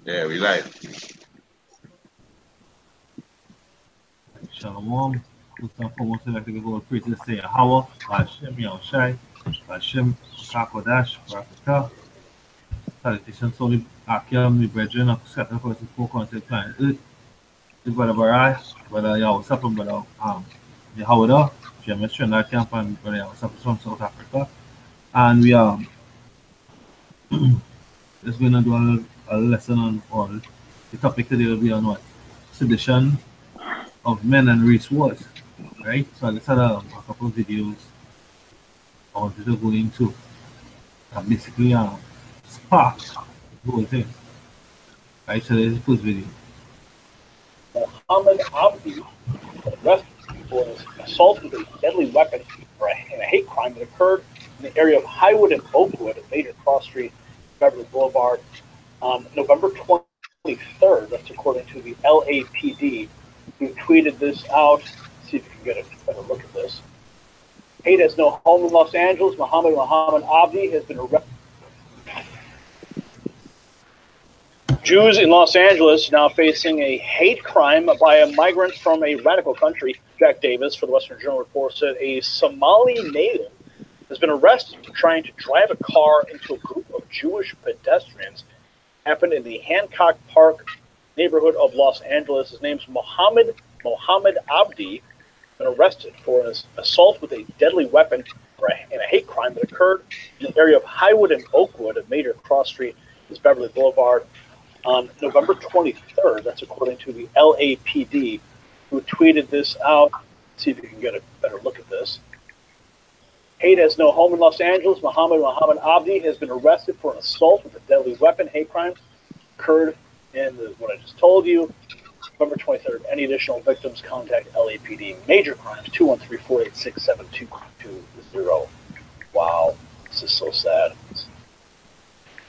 Yeah, we live. Shalom. First and foremost, I'd like to give all praises to Yahweh, Hashem, Yahushai, Hashem, HaKadosh, Barakatah. Salutations to the Akim, the brethren of Satan, for the four continents planet Earth. The brother Barai, brother Yahweh, brother YAHAWADAH, GMS Trinidad Camp, and brother Yahweh from South Africa. And we are just going to do a lesson on all. The topic today will be on what? Sedition of men and race wars, right? So I just had a couple of videos I wanted to go into that basically spark the whole thing, right? So there's the first video. Muhammad Abdi arrested for assault with a deadly weapon in a hate crime that occurred in the area of Highwood and Oakwood at Major Cross Street, Beverly Boulevard, on November 23rd. That's according to the LAPD, who tweeted this out. See if you can get a better look at this. Hate has no home in Los Angeles. Muhammad Abdi has been arrested. Jews in Los Angeles now facing a hate crime by a migrant from a radical country. Jack Davis for the Western Journal Report said a Somali native has been arrested for trying to drive a car into a group of Jewish pedestrians. Happened in the Hancock Park neighborhood of Los Angeles. His name's Mohammed Abdi. Been arrested for an assault with a deadly weapon in a hate crime that occurred in the area of Highwood and Oakwood at Major Cross Street, Beverly Boulevard, on November 23rd. That's according to the LAPD, who tweeted this out. Let's see if you can get a better look at this. Hate has no home in Los Angeles. Muhammad Abdi has been arrested for an assault with a deadly weapon. Hate crime occurred in what I just told you, November 23rd. Any additional victims, contact LAPD. Major crimes, 213-486-7220. Wow, this is so sad.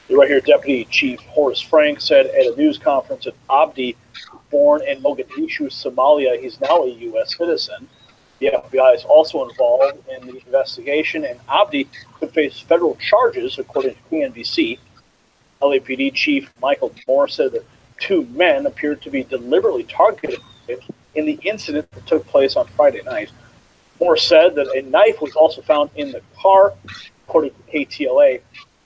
Right here, Deputy Chief Horace Frank said at a news conference that Abdi, born in Mogadishu, Somalia, he's now a U.S. citizen. The FBI is also involved in the investigation, and Abdi could face federal charges, according to PNBC. LAPD Chief Michael Moore said that two men appeared to be deliberately targeted in the incident that took place on Friday night. Moore said that a knife was also found in the car, according to KTLA.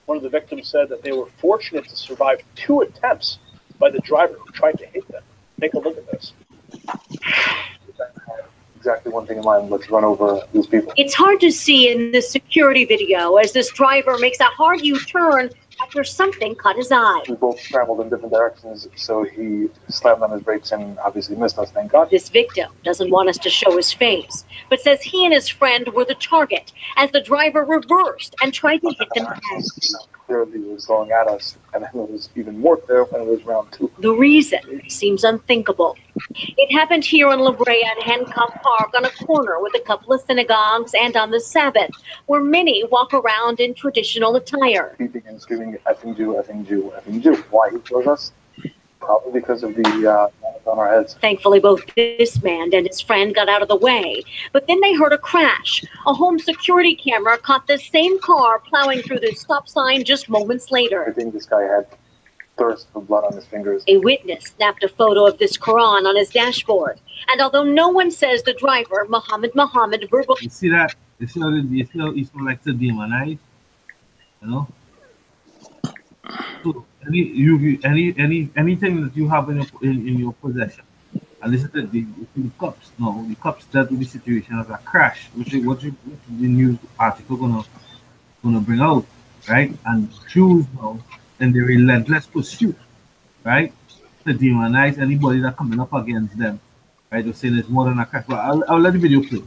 One of the victims said that they were fortunate to survive two attempts by the driver who tried to hit them. Take a look at this. Exactly one thing in mind. Let's run over these people. It's hard to see in this security video as this driver makes a hard U-turn after something caught his eye. We both traveled in different directions, so he slammed on his brakes and obviously missed us, thank God. This victim doesn't want us to show his face, but says he and his friend were the target as the driver reversed and tried to hit them again. Clearly he was going at us, and then it was even more clear when it was round two. The reason seems unthinkable. It happened here in La Brea and Hancock Park on a corner with a couple of synagogues and on the Sabbath, where many walk around in traditional attire. Beeping and screaming, effing Jew, effing Jew, effing Jew. Why he chose us? Probably because of the on our heads. Thankfully, both this man and his friend got out of the way, but then they heard a crash. A home security camera caught the same car plowing through the stop sign just moments later. I think this guy had thirst for blood on his fingers. A witness snapped a photo of this Quran on his dashboard, and although no one says the driver, Muhammad verbally... You see that? You see how Esau likes to demonize? You know? So anything that you have in your possession, and this is the cops. No, the cops dealt with the situation as a crash, which is what the news article gonna bring out, right? And Jews now in the relentless pursuit, right, to demonize anybody that coming up against them, right? They're saying it's more than a crash. But I'll let the video play.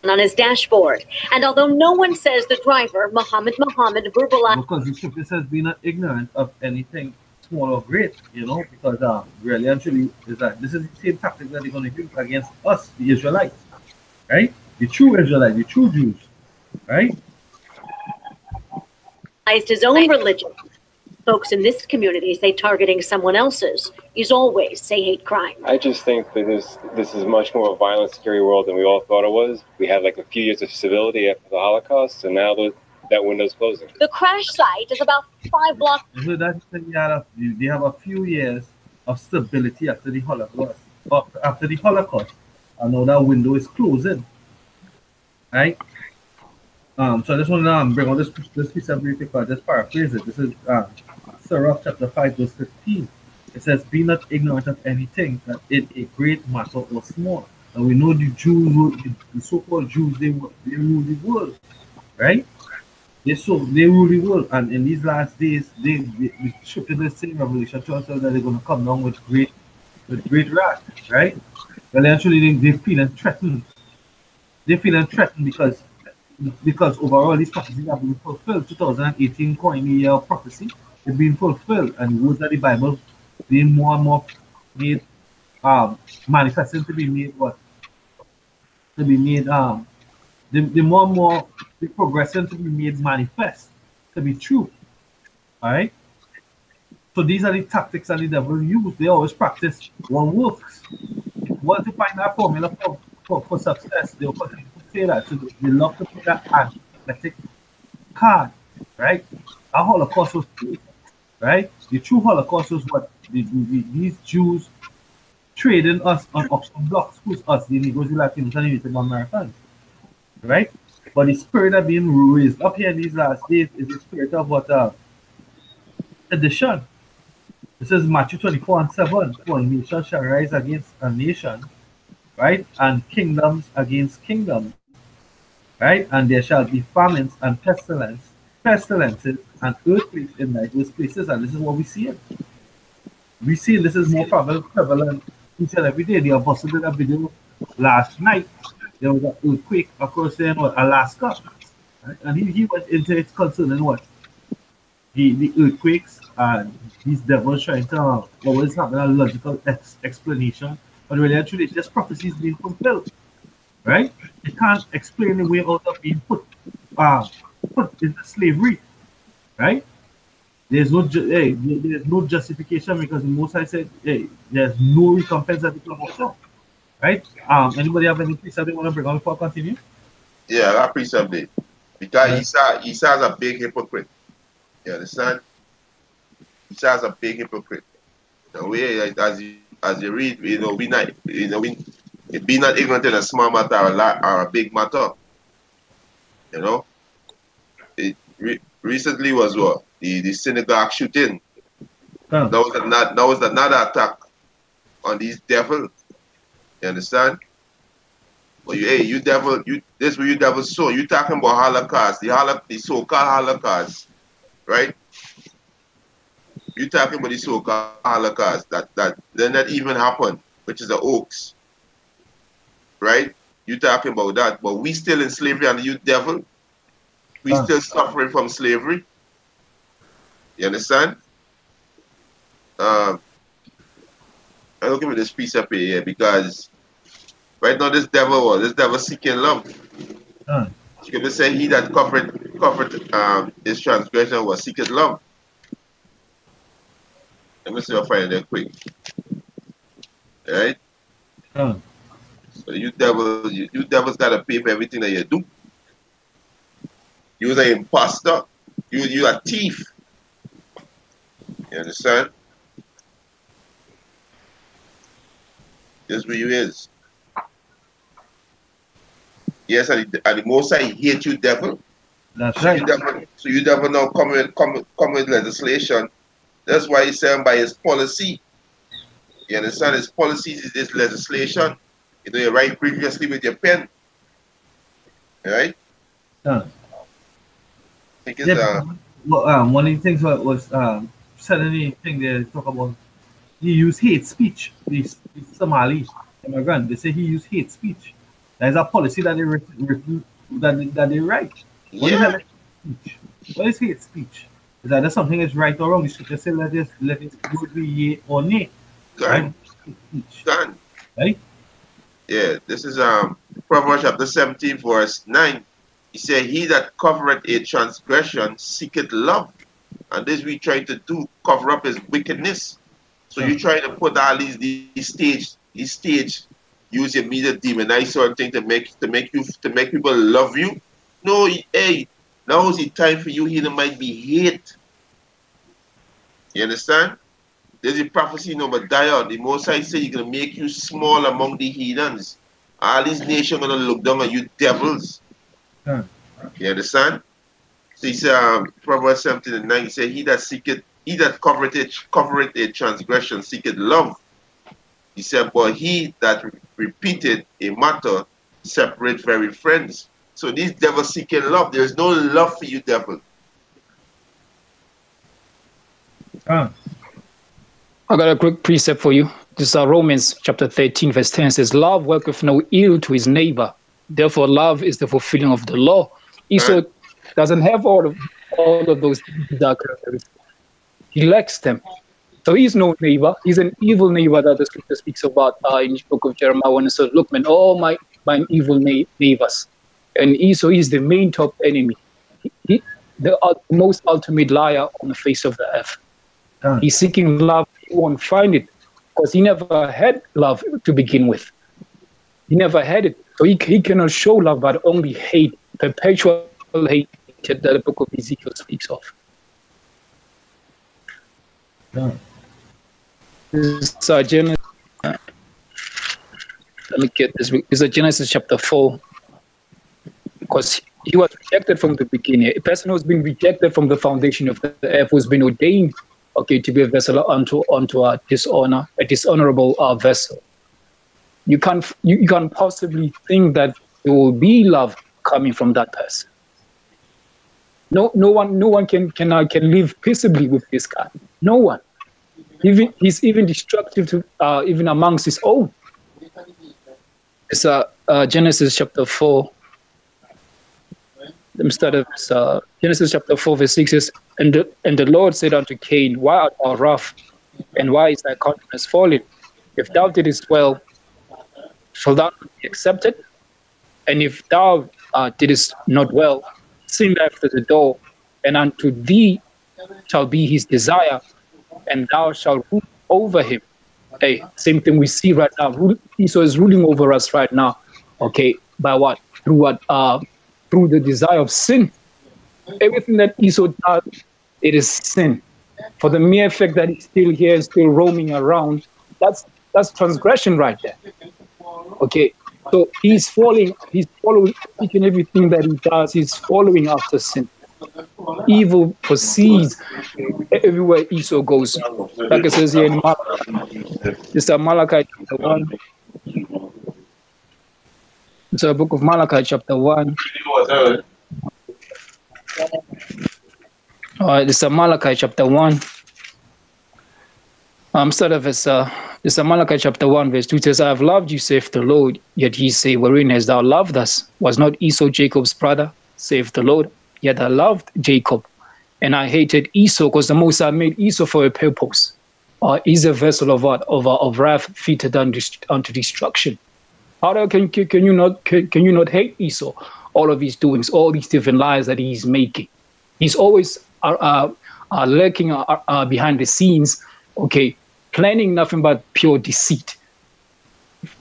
On his dashboard, and although no one says the driver, Muhammad verbalized, because the scripture says be not ignorant of anything small or great, you know, because really and truly is that this is the same tactic that they're going to use against us, the Israelites, right? The true Israelites, the true Jews, right? His own religion. Folks in this community say targeting someone else's is always a hate crime. I just think that this is much more a violent, scary world than we all thought it was. We had like a few years of civility after the Holocaust, and now that window's closing. The crash site is about 5 blocks. So that's they have a few years of stability after the Holocaust. And now that window is closing. Right? So I just want to bring on this piece of brief because just paraphrase it. This is Sirach chapter 5, verse 15. It says, "Be not ignorant of anything, that it a great matter or small." And we know the Jews, the so-called Jews, they rule the world, right? They rule the world, and in these last days, the scripture is saying, Revelation tells us that they're going to come down with great wrath, right? Well, actually, they're feeling threatened. They're feeling threatened because overall these prophecies have been fulfilled. 2018 coin year of prophecy, they've been fulfilled, and the words of the Bible being more and more made manifesting to be made what? To be made the more and more the progressing to be made manifest, to be true. Alright? So these are the tactics that the devil use. They always practice what works. Once you find that formula for success, they'll continue to say that. So they love to play that anti-Semitic card, right? Our Holocaust was true, right? The true Holocaust was what these Jews trading us on auction blocks. Who's us? The Negroes, the Latinos, and the Native Americans, right? But the spirit that being raised up here in these last days is the spirit of what sedition. This is Matthew 24:7. For a nation shall rise against a nation, right? And kingdoms against kingdoms, right? And there shall be famines and pestilences and earthquakes in diverse places. And this is what we see. We see this is more prevalent each and every day. They have posted a video last night. There was an earthquake across there in Alaska, right? And he went into it concerning what the earthquakes and these devils trying to always have a logical explanation, but really actually just prophecies being fulfilled, right? You can't explain the way out of being put into slavery, right? There's no justification because the Most High said, hey, there's no recompense that people offer, right? Anybody have any precept they want to bring on before I continue? Yeah, that precept did. Because Esau's a big hypocrite. You understand? Esau's a big hypocrite. The way as you read, be not ignorant in a small matter or a big matter. You know? Recently was what? The synagogue shooting. That was another attack on these devils. You understand? But you devil, this what you devil saw. You talking about Holocaust, the so-called Holocaust, right? You talking about the so-called Holocaust that did not even happen, which is the hoax, right? You talking about that, but we still in slavery, and you devil, we still suffering from slavery. You understand? I'm looking at this piece up here because right now this devil seeking love. Scripture say he that covered his transgression was seeking love. Let me see if I find it quick. Alright? So you devils gotta pay for everything that you do. You're an imposter. You a thief. You understand? This where you is. Yes, and the Most High hate you, devil. That's right. So you devil now come with legislation. That's why he's saying by his policy. You understand? His policies is this legislation. You write previously with your pen. Right? I think it's, one of the things was suddenly thing they talk about. He used hate speech. These Somali immigrant, they say he used hate speech. There's a policy that they write. What is hate speech? Is that something is right or wrong? The scripture say let it be yea or nay. Right? Right? Yeah, this is Proverbs chapter 17, verse 9. He said, he that covereth a transgression seeketh love. And this we try to do, cover up his wickedness. So you try to put all these stage, use your media demonize certain thing to make people love you. No, hey, Now is the time for you here might be hate. You understand? There's a prophecy in Obadiah. The Most High said, "He's going to make you small among the heathens. All these nations are going to look down on you devils." You understand? So he said, Proverbs 17:9, he said, he that covereth a transgression seeketh love. He said, but he that repeated a matter separate very friends. So these devils seeking love. There is no love for you, devil. I got a quick precept for you. This is Romans chapter 13, verse 10 says, love worketh no ill to his neighbor. Therefore, love is the fulfilling of the law. Esau doesn't have all of those dark characteristics. He lacks them. So he's no neighbor. He's an evil neighbor that the scripture speaks about in the book of Jeremiah when it says, look, man, all my evil neighbors. And Esau is the main top enemy. The most ultimate liar on the face of the earth. He's seeking love. He won't find it because he never had love to begin with. He never had it. So he cannot show love, but only hate, perpetual hate that the book of Ezekiel speaks of. This is Genesis. Let me get this. This is Genesis chapter 4. Because he was rejected from the beginning. A person who's been rejected from the foundation of the earth, who's been ordained, okay, to be a vessel unto a dishonorable vessel. You can't possibly think that there will be love coming from that person. No one can live peaceably with this guy. No one. He's even destructive to even amongst his own. It's Genesis chapter 4. Let me start at Genesis chapter 4, verse 6 says, and the Lord said unto Cain, why art thou wroth, and why is thy countenance fallen? If thou didst well, shall thou not be accepted? And if thou didst not well, sin after the door, and unto thee shall be his desire, and thou shalt rule over him. Hey, same thing we see right now. Esau is ruling over us right now. Okay, by what? Through what? Through the desire of sin. Everything that Esau does, it is sin. For the mere fact that he's still here, still roaming around, that's transgression right there. Okay, so he's following each and everything that he does. He's following after sin. Evil proceeds everywhere Esau goes. Like it says here in Malachi. This is Malachi chapter 1. It's a book of Malachi chapter 1. This is Malachi chapter 1. Start of this is Malachi chapter 1, verse 2 says, I have loved you, saith the Lord, yet ye say, wherein hast thou loved us? Was not Esau Jacob's brother, saith the Lord? Yet I loved Jacob, and I hated Esau, because the Most High made Esau for a purpose. He's a vessel of what? Of wrath fitted unto destruction. How can you not hate Esau? All of his doings, all these different lies that he's making. He's always lurking behind the scenes, okay, planning nothing but pure deceit,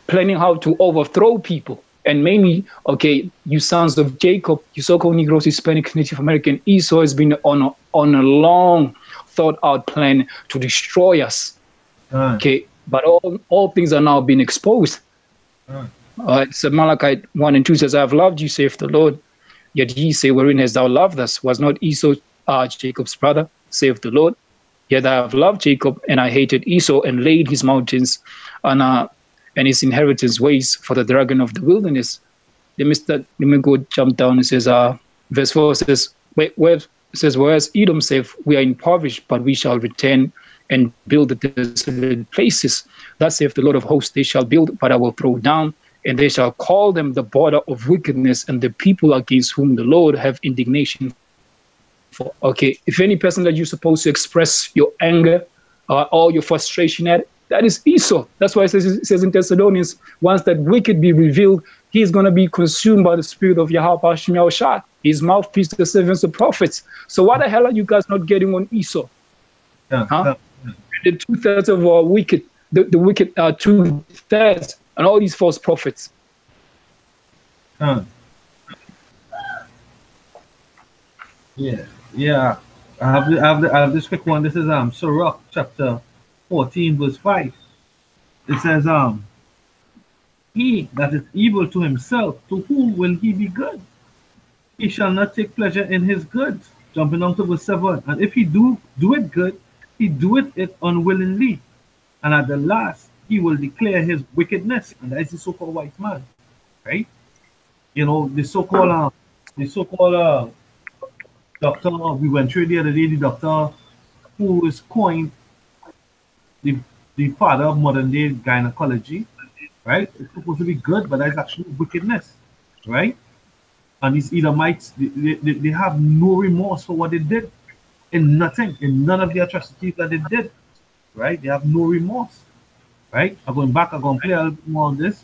planning how to overthrow people. And mainly, okay, you sons of Jacob, you so-called Negroes, Hispanic, Native American, Esau has been on a long thought-out plan to destroy us. Okay, but all things are now being exposed. So Malachi 1 and 2 says, I have loved you, saith the Lord, yet ye say, wherein hast thou loved us? Was not Esau Jacob's brother, saith the Lord? Yet I have loved Jacob, and I hated Esau, and laid his mountains and his inheritance ways for the dragon of the wilderness. Let me go jump down. It says, verse 4 says, whereas Edom saith, we are impoverished, but we shall return and build the desolate places. Thus saith the Lord of hosts, they shall build, but I will throw down, and they shall call them the border of wickedness, and the people against whom the Lord have indignation for. Okay, if any person that you're supposed to express your anger or your frustration at, that is Esau. That's why it says in Thessalonians, once that wicked be revealed, he is going to be consumed by the spirit of YAHAWADAH. His mouthpiece to the servants of prophets. So why the hell are you guys not getting on Esau? The 2/3 of our wicked, the wicked are 2/3, and all these false prophets. Yeah. I have this quick one. This is Sirach chapter 14 verse 5. It says he that is evil to himself, to whom will he be good? He shall not take pleasure in his goods. Jumping down to verse 7. And if he do it good, he doeth it unwillingly. And at the last, he will declare his wickedness. And that is the so-called white man. Right? You know, the so-called doctor, we went through the other day, the doctor who is coined the father of modern day gynecology, right? It's supposed to be good, but that's actually wickedness, right? And these Edomites, they have no remorse for what they did in nothing, in none of the atrocities that they did, right? They have no remorse, right? I'm going back, I'm going to play a little bit more on this.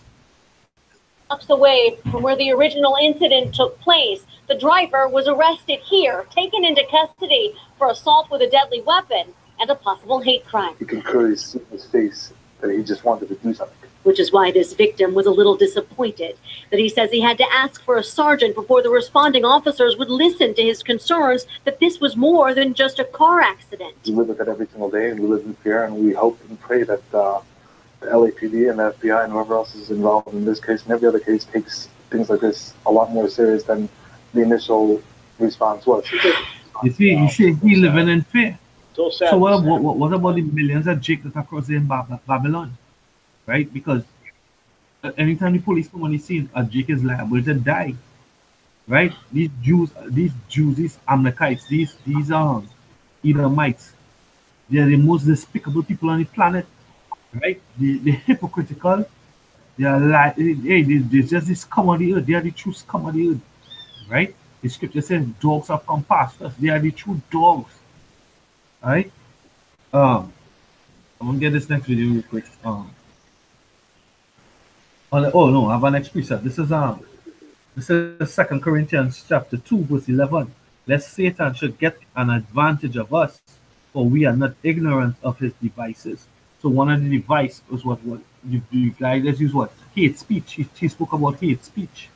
Blocks away from where the original incident took place. The driver was arrested here, taken into custody for assault with a deadly weapon and a possible hate crime. You can clearly see in his face that he just wanted to do something. Which is why this victim was a little disappointed that he says he had to ask for a sergeant before the responding officers would listen to his concerns that this was more than just a car accident. We live with it every single day, and we live in fear, and we hope and pray that the LAPD and the FBI and whoever else is involved in this case and every other case takes things like this a lot more serious than the initial response was. You see, he living in fear. So what about the millions of Jake that are crossing in Babylon? Right? Because anytime the police come on the scene, a Jake is liable to die. Right? These Jews, these Amalekites, these Edomites, they are the most despicable people on the planet. Right? They're hypocritical. They are like, hey, they're just this scum of the earth. They are the true scum of the earth. Right? The scripture says dogs have come past us. They are the true dogs. Alright? I'm gonna get this next video real quick. Oh no, I have an next precept. This is 2 Corinthians chapter 2, verse 11. Lest Satan should get an advantage of us, for we are not ignorant of his devices. So one of the devices was what you guys use what? Hate speech. He spoke about hate speech.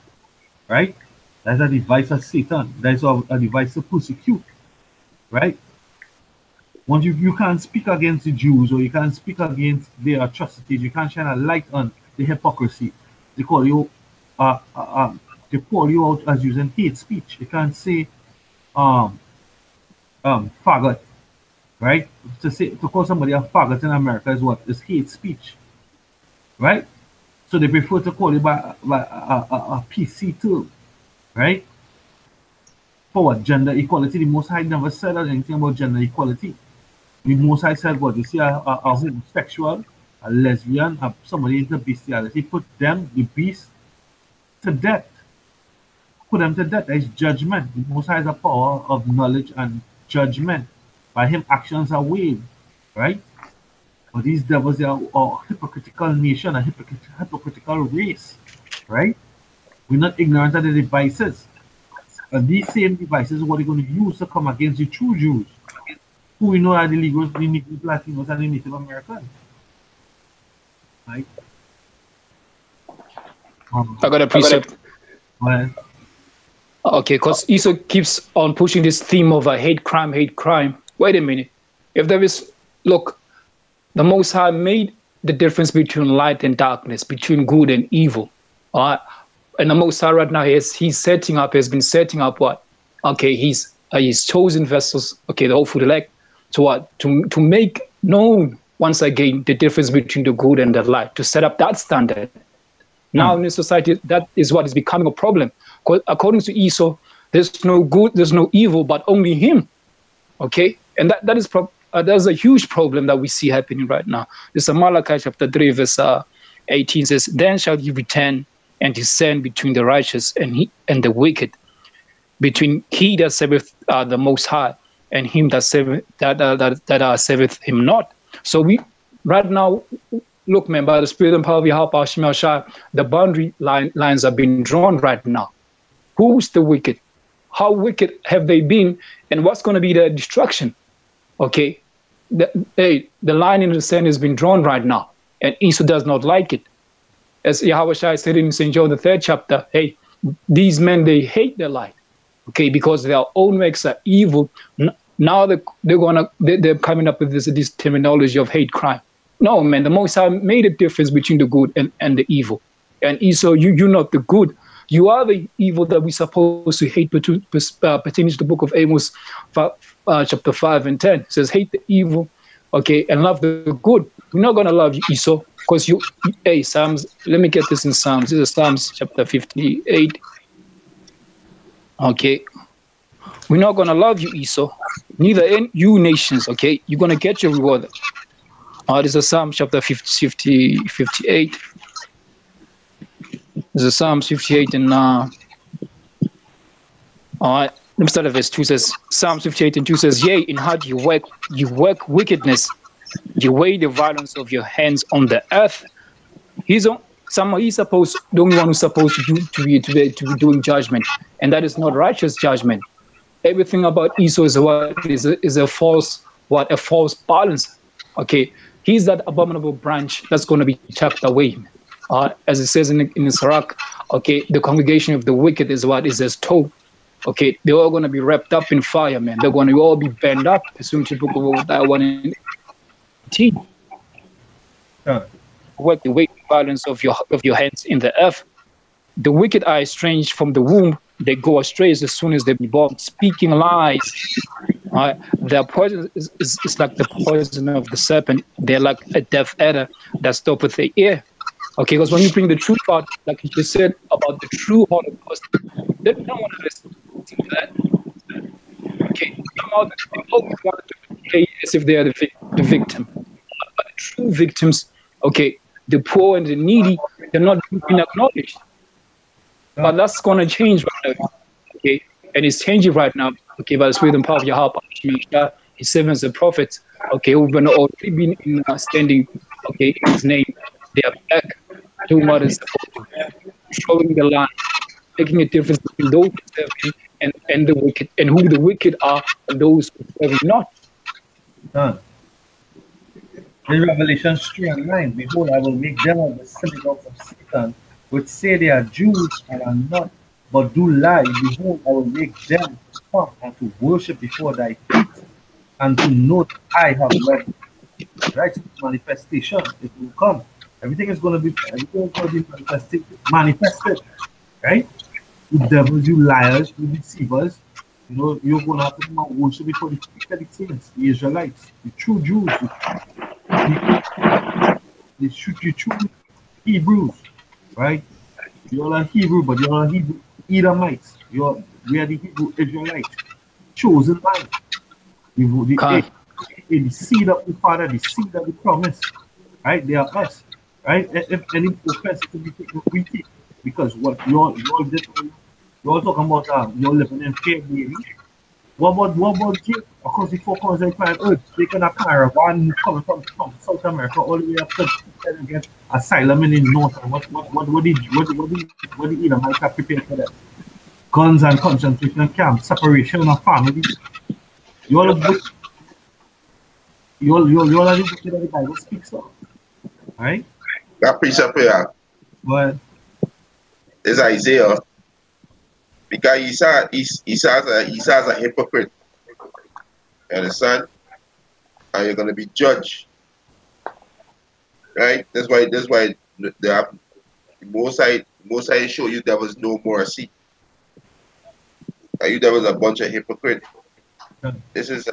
Right? That's a device of Satan. That's a device to persecute. Right? Once you can't speak against the Jews, or you can't speak against their atrocities, you can't shine a light on the hypocrisy. They call you they call you out as using hate speech. You can't say faggot, right? To call somebody a faggot in America is what? Is hate speech. Right? So they prefer to call you by a PC term, right? For what? Gender equality. The Most High never said anything about gender equality. The Most High said what? You see a homosexual, a lesbian, somebody into bestiality, put them, the beast, to death. Put them to death. That is judgment. The Most High has a power of knowledge and judgment. By him, actions are weighed, right? But these devils, they are a hypocritical nation, a hypocritical race, right? We're not ignorant of the devices. And these same devices are what they're going to use to come against the true Jews, who we know are the Negroes, the Latinos, and the Native Americans. Right? I got a precept. Well, okay, because Esau keeps on pushing this theme of hate crime. Wait a minute. If there is, look, the Most High made the difference between light and darkness, between good and evil. All right? And the Most High right now, has been setting up what? Okay, he's chosen vessels, okay, the hopeful elect, to what? To make known once again the difference between the good and the light, to set up that standard. Now in this society, that is what is becoming a problem. According to Esau, there's no good, there's no evil, but only him. Okay? And that's a huge problem that we see happening right now. This is Malachi chapter 3, verse 18 says, "Then shall he return and descend between the righteous and the wicked, between he that serveth the Most High and him that serveth him not." So we right now, look, man, by the Spirit and power of YAHAWADAH, the boundary lines are being drawn right now. Who's the wicked? How wicked have they been? And what's going to be their destruction? Okay, the line in the sand has been drawn right now, and Esau does not like it. As Yahweh said in St. John the 3rd chapter, hey, these men, they hate the light. okay, because their own works are evil. Now they're coming up with this terminology of hate crime. No, man, the Most High made a difference between the good and the evil. And Esau, you're not the good. You are the evil that we're supposed to hate, pertaining to the book of Amos, chapter 5 and 10. It says, hate the evil, okay, and love the good. We're not going to love you, Esau, because Psalms, let me get this in Psalms. This is Psalms chapter 58. Okay. We're not going to love you, Esau. Neither in you nations, okay? You're going to get your reward. This is Psalms chapter 58. This is Psalms 58 and all right, let me start at verse 2. Says Psalms 58 and 2 says, yea, in heart you work wickedness, you weigh the violence of your hands on the earth. He's supposed, the only one who's supposed to be doing judgment, and that is not righteous judgment. Everything about Esau is a false balance. Okay, he's that abominable branch that's going to be chopped away. As it says in Sirach, okay, the congregation of the wicked is as tow. Okay, they're all going to be wrapped up in fire, man. They're going to all be burned up, pursuant to the book of YAHAWADAH 1:18. Work the weight violence of your hands in the earth. The wicked are estranged from the womb. They go astray as soon as they be born, speaking lies. Their poison is like the poison of the serpent. They're like a deaf adder that stoppeth the ear. Okay, because when you bring the truth out, like you just said about the true Holocaust, they don't want to listen to that. Okay, somehow they always want to play as if they are the victim. But the true victims, okay, the poor and the needy, they're not being acknowledged. But that's going to change right now, okay? And it's changing right now, okay, by the spirit and power of Yahweh, his servants and prophets, okay, who've been already been standing, okay, in his name. They are back doing what is supposed to, showing the line, making a difference between those who serve him and the wicked, and who the wicked are and those who serve him not. In Revelation 3:9, behold, I will make them of the synagogues of Satan, which say they are Jews and are not, but do lie. Behold, I will make them come and to worship before thy feet, and to know that I have loved you. Right? Manifestation, it will come. Everything is going to be manifested, right? You devils, you liars, you deceivers, you know, you're going to have to worship before the saints, the Israelites, the true Jews, the true Hebrews, right? You all are Hebrew, but you're not Hebrew Edomites. We are the Hebrew Israelites, chosen line. The seed of the Father, the seed of the promise, right? They are us, right? If any offense to be taken, we take, because what you're talking about, you're living in fear, baby. What about Jake? Of course, the four corners of planet Earth, they can have caravan coming from South America all the way up to get asylum in the north. And what did Edomites prepare for that? Guns and concentration camps, separation of families. You all are the book that the Bible speaks of, right? That precept here is Isaiah, because Esau's a hypocrite. You understand? And you're going to be judged, right? That's why the Most High show you there was no mercy. You there was a bunch of hypocrites. This is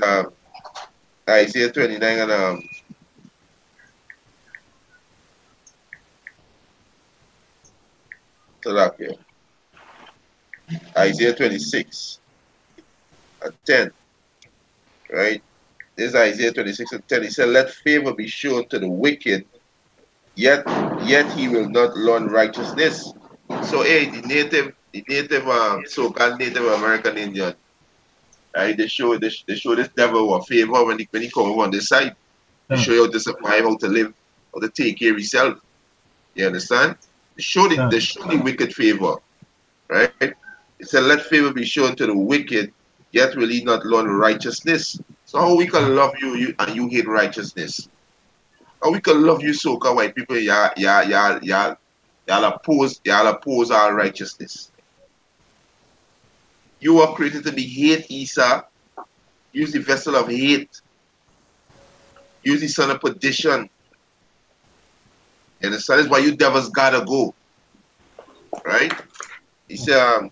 Isaiah 29 and here. Isaiah 26 and 10. Right? This is Isaiah 26 and 10. He said, let favor be shown to the wicked, yet he will not learn righteousness. So the native so-called Native American Indian, right? They show this devil a favor when he come over on this side. They show you how to survive, how to live, how to take care of yourself. You understand? They show the wicked favor. Right? It said, let favor be shown to the wicked, yet will he not learn righteousness. So how we can love you and you hate righteousness? How we can love you so-called white people, y'all oppose our righteousness. You were created to be hate, Esau. Use the vessel of hate. Use the son of perdition. And the son is why you devils gotta go. Right? He said,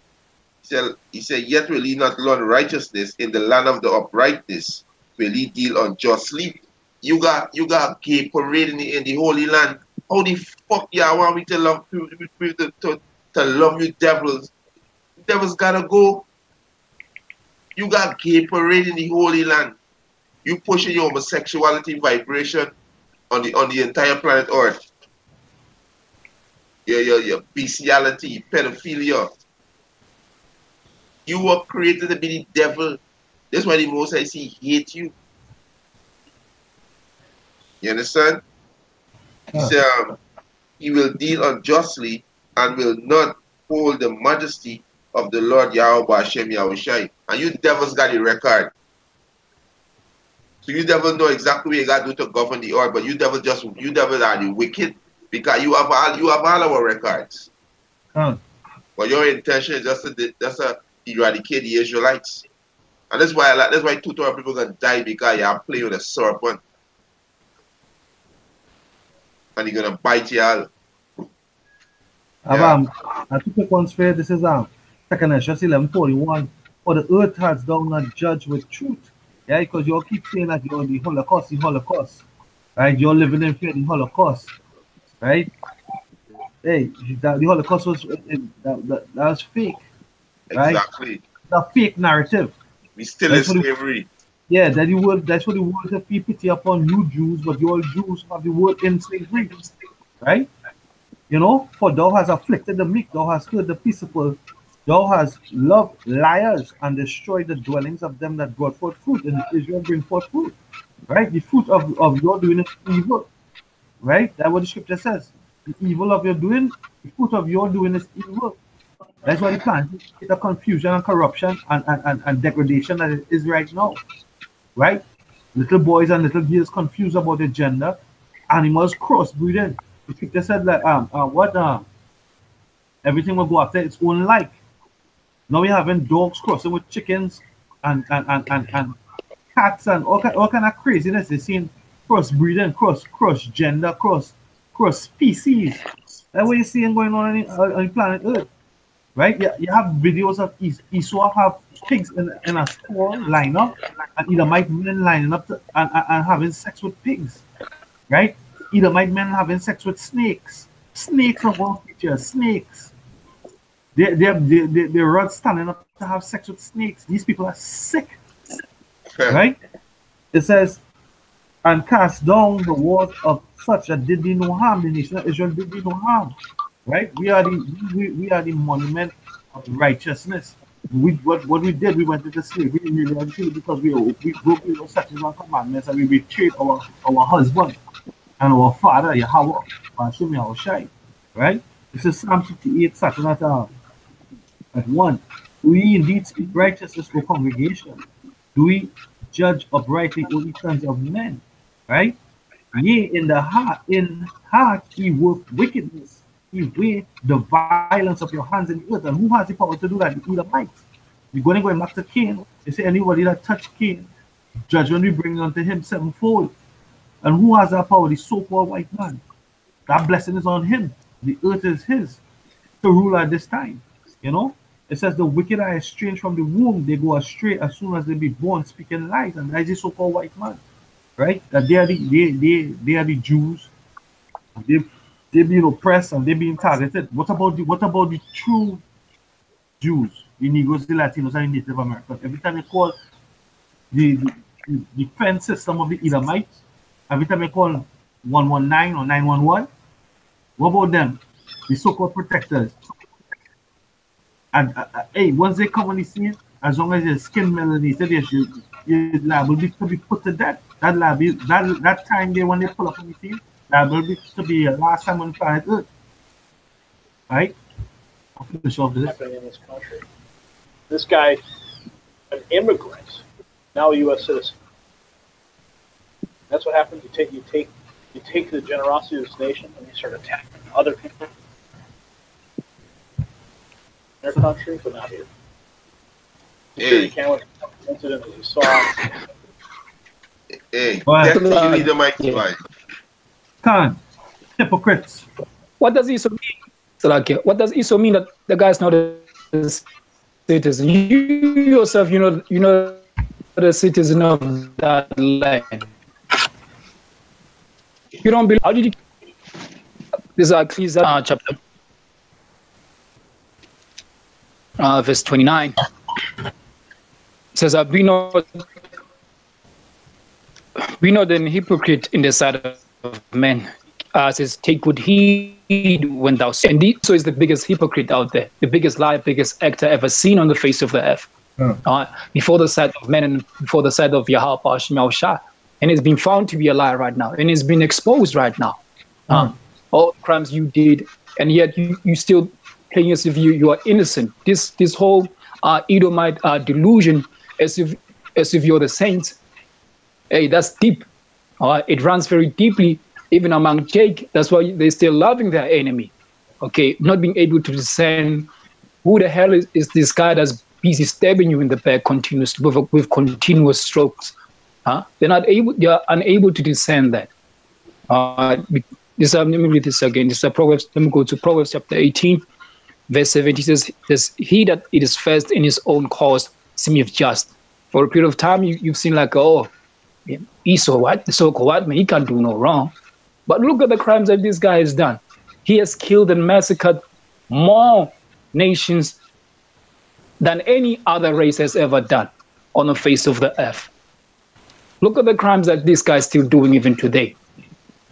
yet will he not learn righteousness in the land of the uprightness, will he deal unjustly. You got gay parade in the Holy Land. How the fuck y'all want me to love you, to love you devils? Devils gotta go. You got gay parade in the Holy Land. You pushing your homosexuality vibration on the entire planet Earth. Your bestiality, pedophilia. You were created to be the devil. That's why the Most High hate you. You understand? He said, he will deal unjustly and will not hold the majesty of the Lord Yahweh Hashem Yahushai. And you devils got the record. So you devils know exactly what you got to do to govern the earth, but you devils are the wicked because you have all our records. But your intention is just to eradicate the Israelites. And that's why 2,000 people gonna die because you are playing with a serpent. And he's gonna bite you all. I think once fair, this is 2 Esdras 11:41. For the earth has thou not judged with truth. Yeah, because you all keep saying that you're the Holocaust. Right? You're living in fear of the Holocaust. Right? Hey, the Holocaust was that was fake. Right? Exactly. The fake narrative. We still in slavery. Yeah, that's what the word have pity upon you Jews, but you all Jews have the word in slavery. Right? You know, for thou hast afflicted the meek, thou hast killed the peaceable, thou hast loved liars and destroyed the dwellings of them that brought forth fruit. And Israel bring forth fruit. Right? The fruit of your doing is evil. Right? That's what the scripture says. The evil of your doing, the fruit of your doing is evil. That's why the plan is the confusion and corruption and degradation that it is right now. Right? Little boys and little girls confused about the gender, animals crossbreeding. The scripture said that everything will go after its own like. Now we're having dogs crossing with chickens and cats and all kind of craziness. They're seeing crossbreeding, cross gender, cross species. That's what you're seeing going on on planet Earth. Right? You have videos of Esau have pigs in a store lineup, and Edomite men lining up and having sex with pigs. Right? Edomite men having sex with snakes. Snakes of all features. Snakes. They're standing up to have sex with snakes. These people are sick. Right? It says, and cast down the walls of such that did thee no harm. The nation of Israel did thee no harm. Right? We are the monument of righteousness. What we did, we went into slavery because we broke the statutes and commandments, and we betrayed our husband and our father, Yahweh, Hashem Yahushai. Right? This is Psalm 58, starting at 1. Do we indeed speak righteousness for congregation? Do we judge uprightly only sons of men? Right? Yea, in heart ye work wickedness. He weigh the violence of your hands in the earth. And who has the power to do that? The Edomites. We're going to go back to Cain. They say anybody that touched Cain, judgment we bring unto him sevenfold. And who has that power? The so-called white man. That blessing is on him. The earth is his to rule at this time. You know? It says the wicked are estranged from the womb. They go astray as soon as they be born, speaking lies. And that is the so-called white man. Right? That they are the Jews. And they're being oppressed and they're being targeted. What about the true Jews, the Negroes, the Latinos, and the Native Americans? Every time they call the defense system of the Edomites, every time they call 119 or 911, what about them? The so-called protectors. And hey, once they come on the scene, as long as your skin melanated, you're liable to be put to death. That time when they pull up on the scene, that will be to be the last time on planet Earth. Right? I'll finish off this. Happening in this country. This guy, an immigrant, now a U.S. citizen. That's what happens. You take the generosity of this nation and you start attacking other people in their country, but not here. Sure you can with the incident that you saw. Hey, Why? definitely the mighty why. Can't. Hypocrites. What does Esau mean? So like, what does Esau mean that the guy's not a citizen? You yourself, you know the citizen of that land. You don't believe? How did you? This is Ecclesiastes chapter verse 29. It says, "Be not an hypocrite in the sight of men." Says, "Take good heed when thou sin." And Esau is the biggest hypocrite out there, the biggest liar, biggest actor ever seen on the face of the earth. Before the sight of men and before the sight of YAHAWADAH. And it's been found to be a liar right now. And it's been exposed right now. All the crimes you did, and yet you still playing as if you are innocent. This whole Edomite delusion as if you're the saints. Hey, that's deep. It runs very deeply. Even among Jake, that's why they're still loving their enemy. Okay, not being able to discern who the hell is this guy that's busy stabbing you in the back continuously with continuous strokes. They're unable to discern that. Let me read this again. This is Proverbs. Let me go to Proverbs chapter 18, verse 70. Says, "He that it is first in his own cause seemeth just." For a period of time, you've seen like, oh, Esau, what? The so-called white man, he can't do no wrong. But look at the crimes that this guy has done. He has killed and massacred more nations than any other race has ever done on the face of the earth. Look at the crimes that this guy is still doing even today.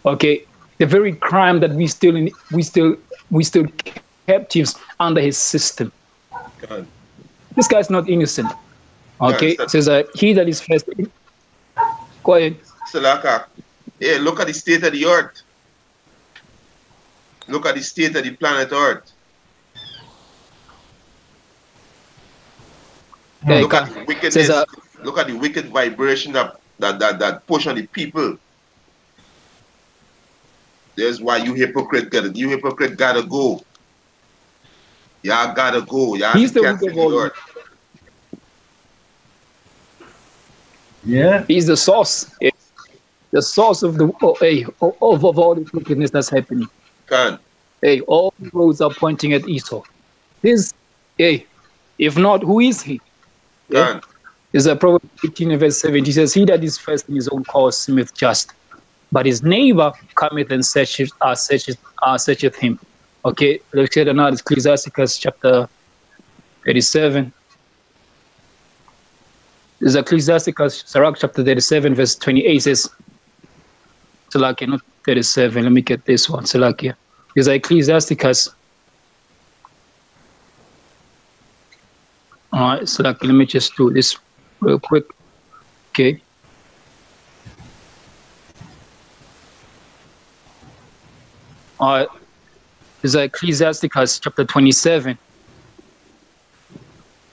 Okay, the very crime that we still captives under his system. God. This guy's not innocent. Okay, it says he that is first. Go ahead. Salaka. Hey, look at the state of the earth. Look at the state of the planet Earth. Look at the wickedness. Look at the wicked vibration that push on the people. There's why you hypocrite gotta go. Y'all gotta go. Y'all He's the can't root of all. Yeah. He's the source. The source of of all the wickedness that's happening. Hey, all roads are pointing at Esau. If not, who is he? There's a Proverbs 18 verse 7. He says, "He that is first in his own cause seemeth just, but his neighbor cometh and searcheth him." Okay, let's get another Ecclesiastes chapter 37. There's Ecclesiastes Sirach chapter 37 verse 28 says, Salakia, not 37, let me get this one, Salakia. There's Ecclesiastes. Alright, Salakia, let me just do this real quick. Okay. Alright, there's Ecclesiastes chapter 27.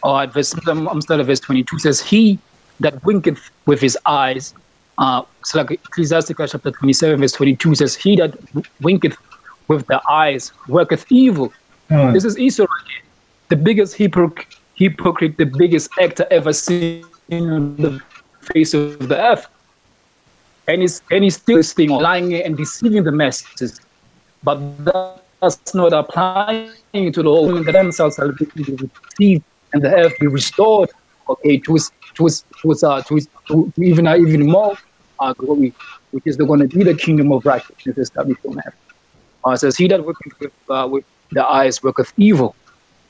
Alright, I'm starting at verse 22. Says, "He that winketh with his eyes," so like Ecclesiastes chapter 27, verse 22 says, "He that winketh with the eyes worketh evil." This is Esau right here, the biggest hypocrite, the biggest actor ever seen on the face of the earth. And he's still this lying and deceiving the masses. But that's not applying to the whole that themselves are received and the earth be restored, okay, to even more glory, which is going to be the kingdom of righteousness established on earth. It says, "He that worketh with the eyes worketh evil,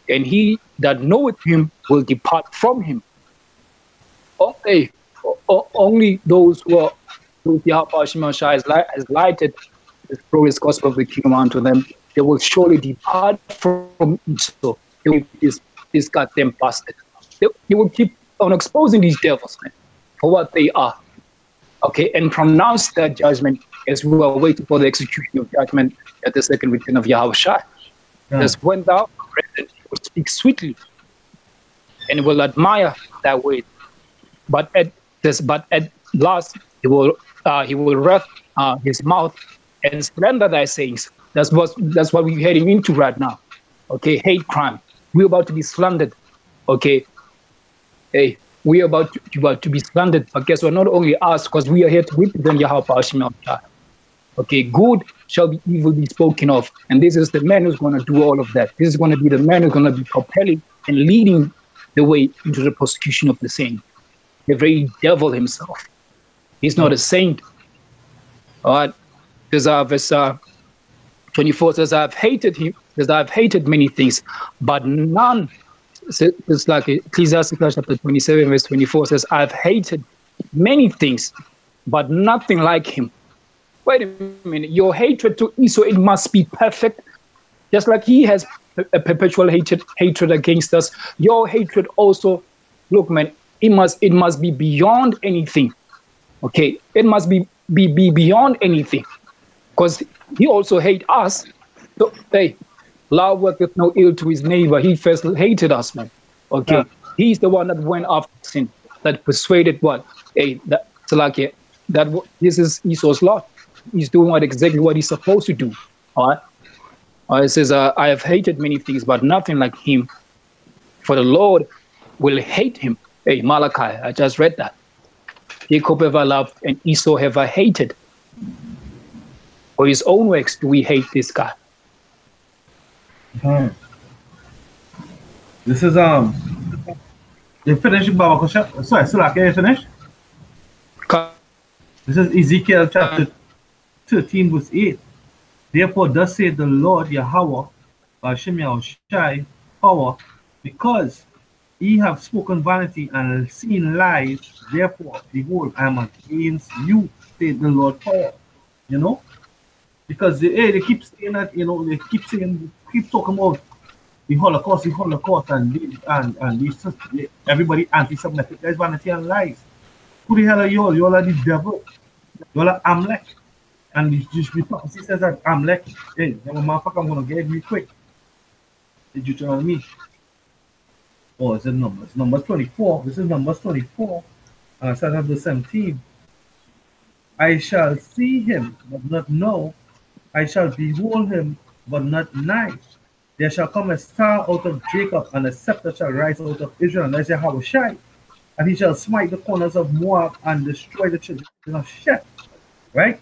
and he that knoweth him will depart from him." Okay, only those who Yahawah has lighted this glorious gospel of the kingdom unto them, they will surely depart from Esau. They will be this goddamn bastard. They will keep on exposing these devils, man, for what they are. Okay, and pronounce their judgment as we are waiting for the execution of judgment at the second return of Yahawah. As when thou present, he will speak sweetly and will admire thy way. But at last he will wrath his mouth and slander thy sayings. That's what we're heading into right now. Okay, hate crime. We're about to be slandered. Okay, hey, we are about to be slandered. But guess what? Not only us, because we are here to represent YAHAWADAH. Okay, good shall be evil be spoken of. And this is the man who's going to do all of that. This is going to be the man who's going to be propelling and leading the way into the persecution of the saint. The very devil himself. He's not a saint. All right. Verse 24 says, I've hated him, because I've hated many things, but none. It's like Ecclesiastes chapter 27, verse 24 says, I've hated many things, but nothing like him. Wait a minute, your hatred to Esau, it must be perfect. Just like he has a perpetual hatred against us, your hatred also, look, man, it must be beyond anything. Okay, it must be beyond anything. Because he also hates us. So, hey, love worketh no ill to his neighbor. He first hated us, man. Okay, he's the one that went after sin, that persuaded what? Hey, this is Esau's lot. He's doing exactly what he's supposed to do. All right. It says, I have hated many things, but nothing like him. For the Lord will hate him. Hey, Malachi, I just read that. Jacob ever loved and Esau ever hated. For his own works do we hate this guy. This is you finished Baba Kosha? Sorry, Sulaki, you finished? This is Ezekiel chapter 13 verse 8. Therefore thus saith the Lord Yahweh, Hashem Yahushai, power, because ye have spoken vanity and seen lies, therefore behold, I am against you, saith the Lord power. You know? Because they keep saying that, you know, they keep talking about the Holocaust, and these everybody anti-Semitic. That's vanity and lies. Who the hell are y'all? Y'all are the devil. Y'all are Amalek. And the Jewish prophecy says that Amalek, hey, motherfucker, I'm gonna get you quick. The Deuteronomy. Oh, it's in Numbers. Numbers 24. This is Numbers 24. And I started at verse 17. I shall see him, but not know. I shall behold him, but not nigh. There shall come a star out of Jacob, and a scepter shall rise out of Israel, and that's Yahawashi. And he shall smite the corners of Moab and destroy the children of Sheth. Right?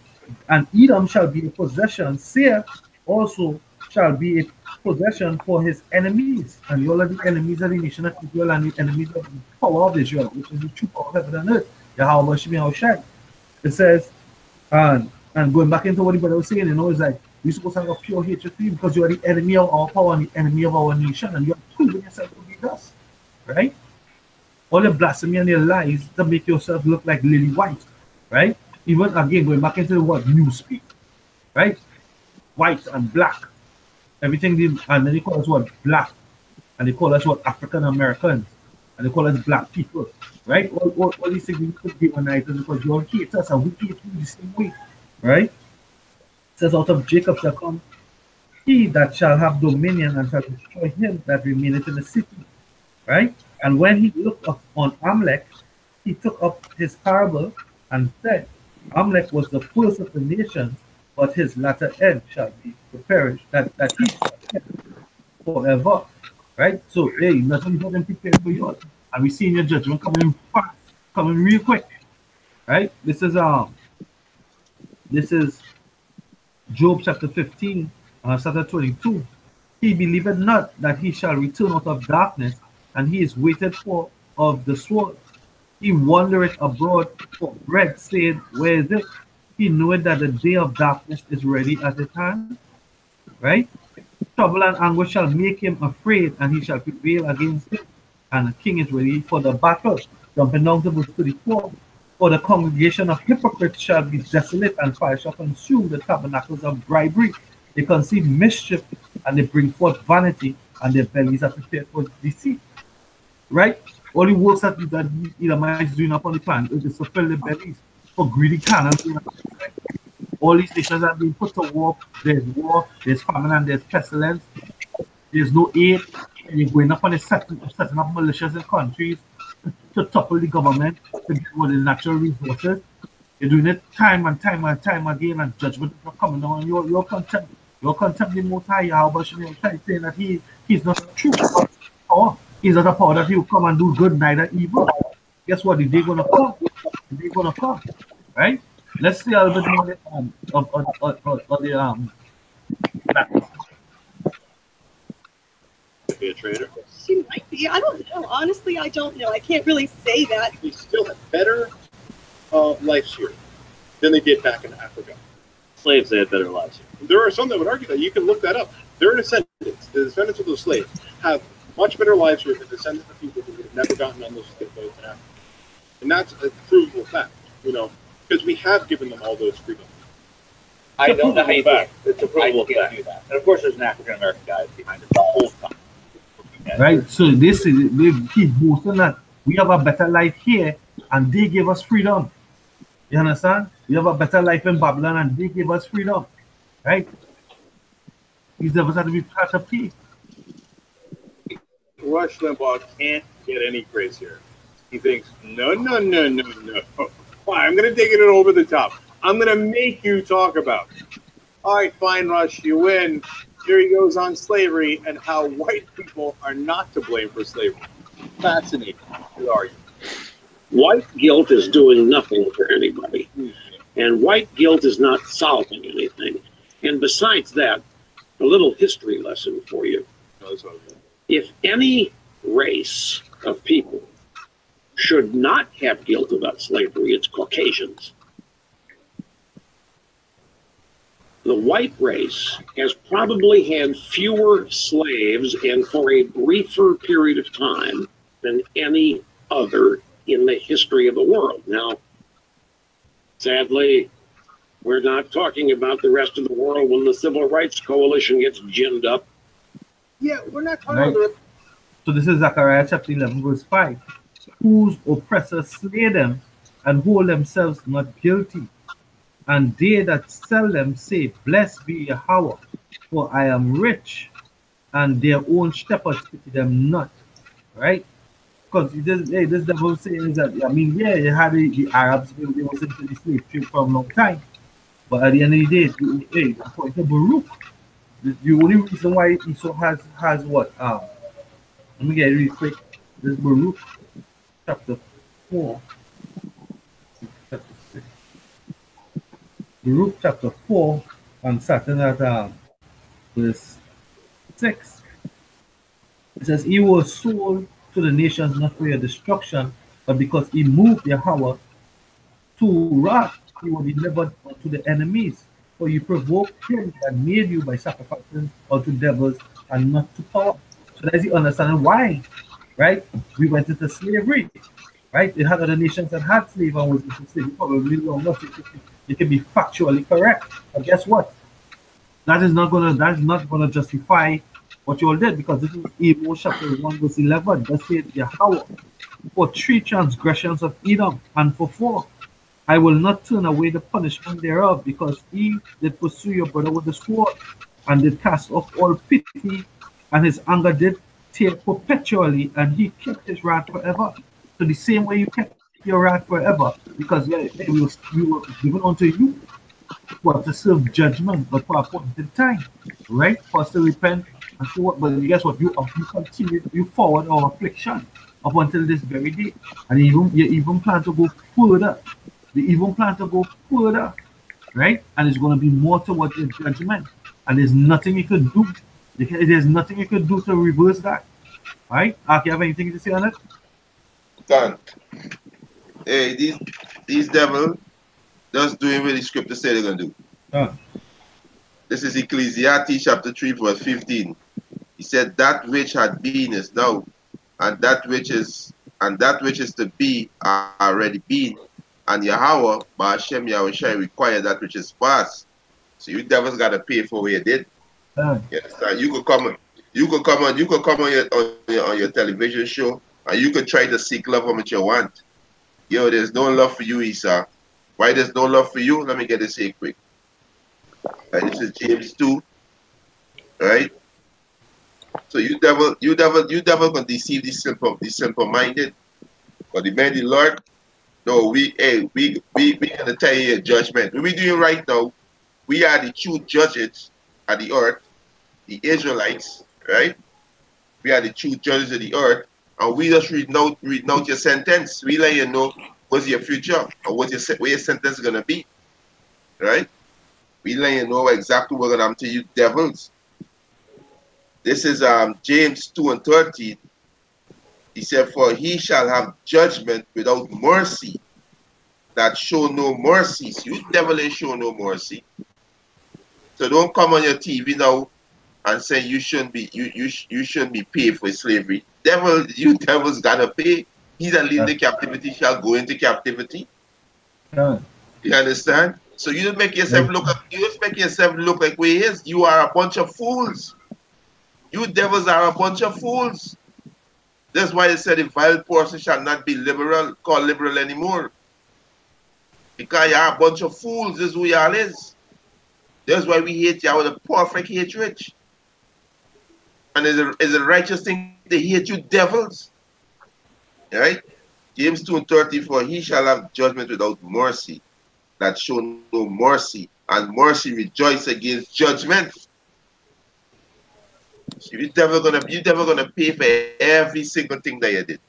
And Edom shall be a possession. Seir also shall be a possession for his enemies. And you all are the enemies of the nation of Israel and the enemies of the power of Israel, which is the true power of heaven and earth. Yahawashi. It says, and going back into what the brother was saying, you know, it's like we're supposed to have a pure hatred for you because you are the enemy of our power and the enemy of our nation, and you are proving yourself to be thus, right? All your blasphemy and your lies to make yourself look like lily white, right? Even again, going back into the word newspeak, right? White and black, everything, and then they call us what? Black, and they call us what? African Americans, and they call us black people, right? All these things we could demonize because you all hate us and we hate you the same way. Right? It says, out of Jacob shall come he that shall have dominion and shall destroy him that remaineth in the city. Right? And when he looked up on Amalek, he took up his parable and said, Amalek was the first of the nations, but his latter end shall be to perish, that he shall perish forever. Right? So, hey, nothing more than prepared for you. And we see in your judgment coming fast, coming real quick. Right? This is Job chapter 15, chapter 22. He believeth not that he shall return out of darkness, and he is waited for of the sword. He wandereth abroad for bread, saying, where is it? He knoweth that the day of darkness is ready at his hand. Right? Trouble and anguish shall make him afraid, and he shall prevail against him. And the king is ready for the battle. Jumping down to verse 34. For the congregation of hypocrites shall be desolate, and fire shall consume the tabernacles of bribery. They conceive mischief, and they bring forth vanity, and their bellies are prepared for deceit. Right? All the works that Edomites is doing upon the planet is to fill their bellies for greedy cannons. All these nations are being put to war. There's famine, and there's pestilence. There's no aid. And you're going up on setting up militias in countries to topple the government, to get all the natural resources. You're doing it time and time again, and judgment is not coming down. You're contempt the Most High, Yahweh, saying that he's not true power. He's not a power that he will come and do good, neither evil. Guess what? The day gonna come. The day gonna come. Right? Let's see a little bit more of the be a traitor. She might be. I don't know. Honestly, I don't know. I can't really say that. They still have better lives here than they did back in Africa. Slaves, they had better lives here. There are some that would argue that. You can look that up. Their descendants, the descendants of those slaves, have much better lives here than descendants of people who would have never gotten on those boats in Africa. And that's a provable fact, you know, because we have given them all those freedoms. I don't know how you do it. It's a provable fact. Do that. And of course, there's an African American guy behind it the whole time. Right, so this is they keep boasting that we have a better life here and they give us freedom. You understand? We have a better life in Babylon and they give us freedom. Right? These devils have to be part of peace. Rush Limbaugh can't get any praise here. He thinks, no. Why? I'm going to take it over the top. I'm going to make you talk about it. All right, fine, Rush, you win. Here he goes on slavery and how white people are not to blame for slavery. Fascinating. Good argument. White guilt is doing nothing for anybody. And white guilt is not solving anything. And besides that, a little history lesson for you. If any race of people should not have guilt about slavery, it's Caucasians. The white race has probably had fewer slaves and for a briefer period of time than any other in the history of the world. Now, sadly, we're not talking about the rest of the world when the Civil Rights Coalition gets ginned up. Yeah, we're not talking about the... So this is Zechariah chapter 11, verse 5. Whose oppressors slay them and hold themselves not guilty. And they that sell them say, Blessed be Yahweh, for I am rich, and their own shepherds pity them not. Right? Because this devil saying that, I mean, yeah, you had the Arabs, they was into the slave trade for a long time. But at the end of the day, according to Baruch, the only reason why Esau has what? Let me get it really quick. This is Baruch chapter 4. Baruch chapter 4 and starting at verse 6. It says, He was sold to the nations not for your destruction, but because he moved Yahweh to wrath, he was delivered unto the enemies. For you provoked him that made you by sacrificing unto devils and not to power. So that's the understanding why, right? We went into slavery, right? They had other nations that had slavery and was into slavery. Probably long enough. It can be factually correct. But guess what? That is not gonna justify what you all did, because this is Amos chapter 1 verse 11. Thus saith Yahweh, for 3 transgressions of Edom, and for 4, I will not turn away the punishment thereof, because he did pursue your brother with the sword, and did cast off all pity, and his anger did tear perpetually, and he kept his wrath forever. So the same way you kept your wrath forever, because we were given unto you to serve judgment, but for a appointed time, right? For us to repent and so what. But guess what? You continue, you forward our affliction up until this very day, and you even plan to go further. They even plan to go further, right? And it's going to be more towards the judgment, and there's nothing you could do. There's nothing you could do to reverse that, right? Ark, you have anything to say on it? Done. Hey, these devils just doing what the scripture said they're gonna do. This is Ecclesiastes chapter 3 verse 15. He said, that which had been is now, and that which is to be are already been, and Yahweh by Hashem Yahweh shall require that which is past. So you devils gotta pay for what you did. Yes, you could come on your television show, and you could try to seek love how much you want. Yo, there's no love for you, Esau. Why there's no love for you? Let me get this here quick. Right, this is James 2. Right? So you devil can deceive the simple minded. But the man, the Lord, no, we gonna tell you a judgment. What we doing right now, we are the true judges of the earth, the Israelites, right? We are the true judges of the earth, and we just reading out your sentence. We let you know what's your future or where your sentence is gonna be, right? We let you know exactly what's gonna happen to you devils. This is James 2:13. He said, "For he shall have judgment without mercy, that show no mercy." So you devil ain't show no mercy. So don't come on your TV now and say you shouldn't be you shouldn't be paid for slavery. You devils gotta pay. He that leads the captivity shall go into captivity. You understand? So you just make yourself look like where he is. You are a bunch of fools. You devils are a bunch of fools. That's why it said the vile person shall not be called liberal anymore. Because you are a bunch of fools. This is who y'all is. That's why we hate y'all with a perfect hatred. And it's a righteous thing to hate you devils. Right? James 2:30, "For he shall have judgment without mercy, that show no mercy, and mercy rejoice against judgment." So you're never gonna pay for every single thing that you did.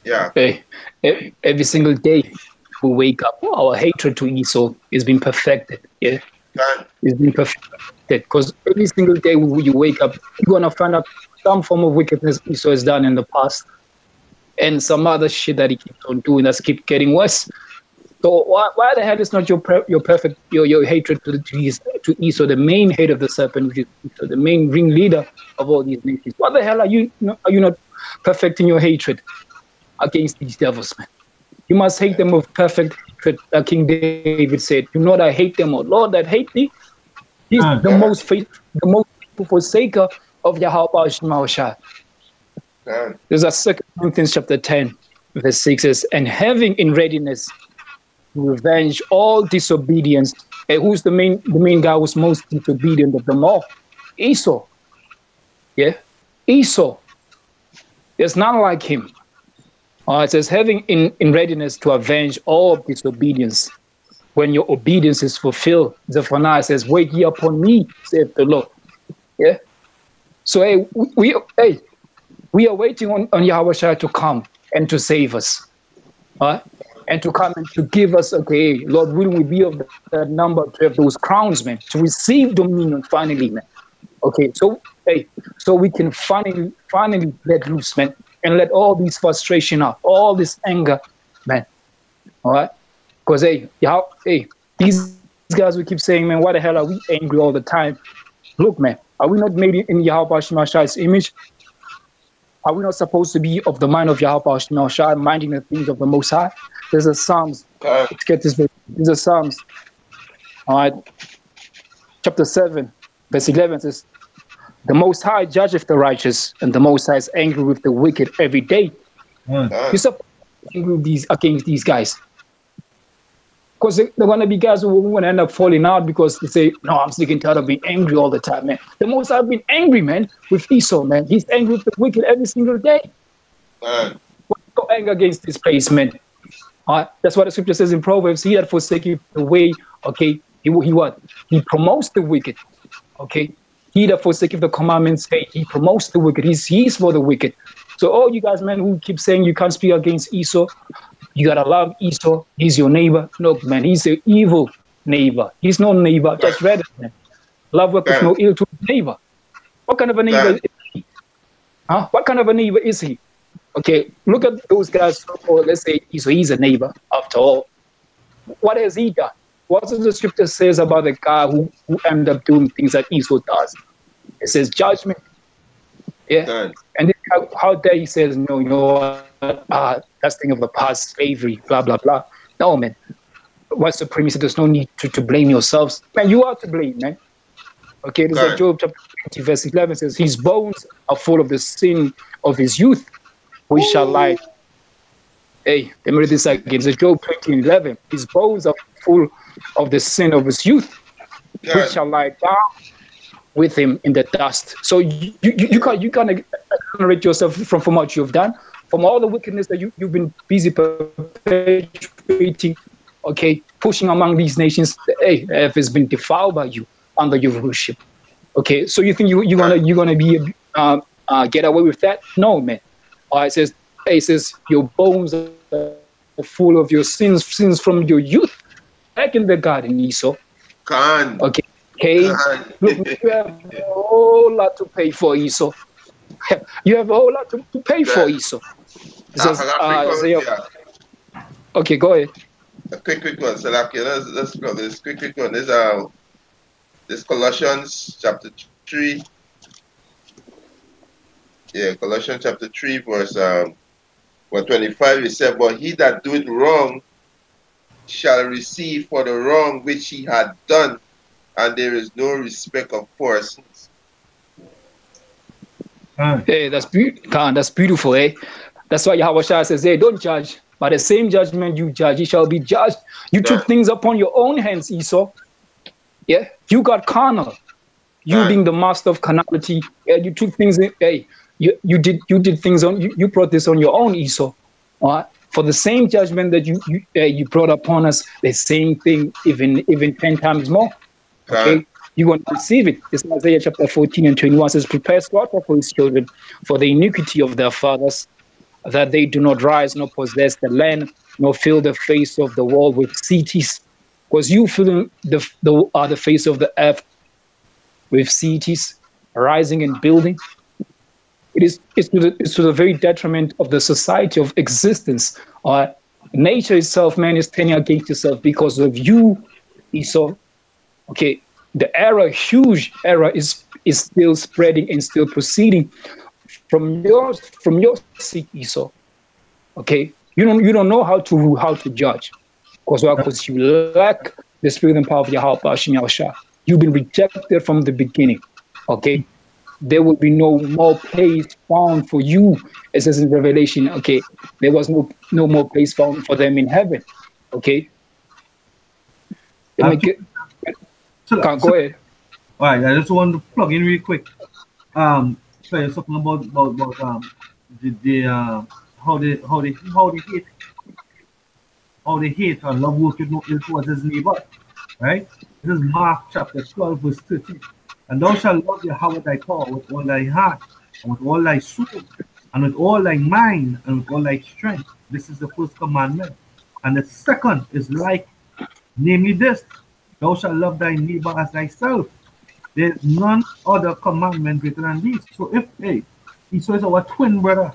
Yeah. Hey, every single day we wake up, our hatred to Esau is being perfected. Yeah, it's being perfected because every single day you wake up, you're gonna find out some form of wickedness Esau has done in the past, and some other shit that he keeps on doing that's keep getting worse. So why the hell is not your hatred to Esau, the main head of the serpent, which is Esau, the main ringleader of all these nations? What the hell are you not perfecting your hatred against these devils, man? You must hate them with perfect hatred, like King David said. "Do not I hate them, O Lord, that hate thee." He's the most faithful forsaker of Yahweh Shemashah. There's a 2 Corinthians chapter 10, verse 6 says, "And having in readiness to revenge all disobedience." And who's the main guy who's most disobedient of them all? Esau. Yeah, Esau. There's none like him. It says, "Having in readiness to avenge all disobedience, when your obedience is fulfilled." Zephaniah says, "Wait ye upon me, saith the Lord." Yeah. So hey, we are waiting on Yahweh to come and to save us. And to come and to give us, okay, Lord, will we be of that number to have those crowns, man, to receive dominion finally, man. Okay, so so we can finally let loose, man, and let all these frustration out, all this anger, man. All right, because these guys we keep saying, man, why the hell are we angry all the time? Look, man, are we not made in Yahweh Shemashah's image? Are we not supposed to be of the mind of Yahweh Shemashah, minding the things of the Most High? There's a Psalms. Let's get this. There's a Psalms. All right. Chapter 7, verse 11 says, "The Most High judgeth the righteous, and the Most High is angry with the wicked every day." You're supposed to be angry against these guys. Because they're going to be guys who are going to end up falling out because they say, "No, I'm sick and tired of being angry all the time, man." The Most High has been angry, man, with Esau, man. He's angry with the wicked every single day. What's your anger against this place, man? That's what the scripture says in Proverbs. "He that forsaketh the way," okay, he what? He promotes the wicked. Okay, "He that forsaketh the commandments, he promotes the wicked." He's for the wicked. So all you guys, man, who keep saying you can't speak against Esau, you gotta love Esau. He's your neighbor. Look, man, he's an evil neighbor. He's no neighbor. Just read it, man. Love worketh no ill to his neighbor. What kind of a neighbor is he? What kind of a neighbor is he? Okay, look at those guys. Or let's say he's a neighbor after all. What has he done? What does the scripture says about the guy who ended up doing things that Esau does? It says judgment. Yeah. And then how dare he says, "No, that's thing of the past, slavery, blah, blah, blah." No, man. White supremacy, there's no need to blame yourselves. Man, you are to blame, man. Okay, this is Job chapter 20, verse 11 says, "His bones are full of the sin of his youth, which shall lie." Hey, let me read this again. It's Job 20:11. "His bones are full of the sin of his youth, which shall lie down with him in the dust." So you can't exonerate yourself from what you've done, from all the wickedness that you've been busy perpetuating, okay, pushing among these nations. Hey, earth has been defiled by you under your rulership. Okay, so you think you're gonna be get away with that? No, man. It says your bones are full of your sins from your youth. Back in the garden, Esau. Okay. Look, you have a whole lot to pay for, Esau. You have a whole lot to pay for, Esau. Says, okay, go ahead. A quick one. So, let's go. This quick one. This Colossians chapter 3. Yeah, Colossians chapter 3, verse 125. It said, "But he that doeth wrong shall receive for the wrong which he had done, and there is no respect of persons." Hey, that's beautiful, eh? That's why Yahawadah says, hey, don't judge. By the same judgment you judge, you shall be judged. You took things upon your own hands, Esau. Yeah, you got carnal. You being the master of carnality, you took things in, hey, you did things on, you brought this on your own, Esau. All right? For the same judgment that you brought upon us, the same thing, even 10 times more. Okay, you're going to receive it. It's Isaiah chapter 14 and 21 says, "Prepare slaughter for his children, for the iniquity of their fathers, that they do not rise nor possess the land, nor fill the face of the world with cities." Because you fill the face of the earth with cities, rising and building. It's to the very detriment of the society of existence. Nature itself, man, is turning against itself because of you, Esau. Okay, the error, huge error, is still spreading and still proceeding from your seat, Esau. Okay, you don't know how to judge, because you lack the spirit and power of Yahawah. You've been rejected from the beginning. Okay, there will be no more place found for you, it says in Revelation. Okay, there was no more place found for them in heaven. Okay, go ahead. All right, I just want to plug in real quick. So you're talking about how they hate and love working towards his neighbor, right? This is Mark chapter 12, verse 13. "And thou shalt love Yahweh thy God with all thy heart, and with all thy soul, and with all thy mind, and with all thy strength. This is the first commandment. And the second is like, namely this, thou shalt love thy neighbor as thyself. There is none other commandment greater than these." So if Esau is our twin brother,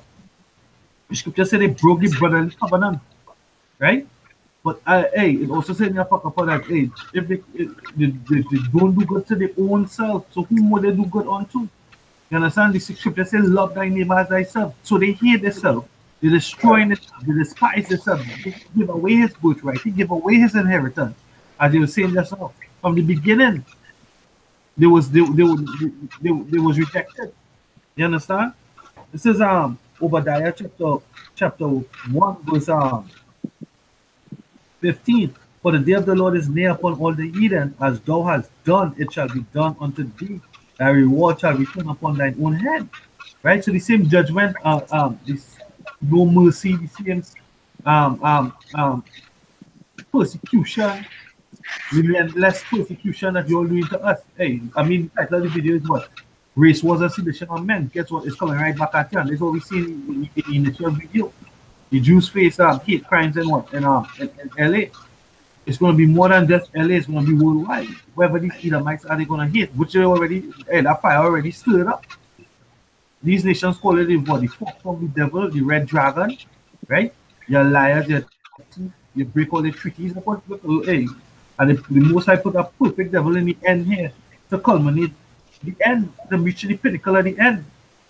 the scripture said they broke the brotherly covenant, right? But it also said in your pocket that if they don't do good to their own self, so whom would they do good unto? You understand? The scripture says, "Love thy neighbor as thyself." So they hate themselves. They destroy it. They despise themselves. They give away his birthright. They give away his inheritance. As you were saying just now, from the beginning, they was rejected. You understand? This is Obadiah chapter 1 verse 15. "For the day of the Lord is near upon all the heathen. As thou hast done, it shall be done unto thee. Thy reward shall return upon thine own head." Right? So the same judgment, this no mercy, the same persecution, relentless persecution that you're doing to us. Hey, I mean, the title of the video is what? Race, Wars, and Sedition on Men. Guess what? It's coming right back at you. That's what we see in the initial video. The Jews face hate crimes and what? In LA. It's going to be more than just LA. It's going to be worldwide. Wherever these Edomites are, they're going to hate, which they already, that fire already stirred up. These nations call it the fourth from the devil, the red dragon, right? You're liars, you break all the treaties. And the Most High put a perfect devil in the end here to culminate the end, to reach the pinnacle at the end,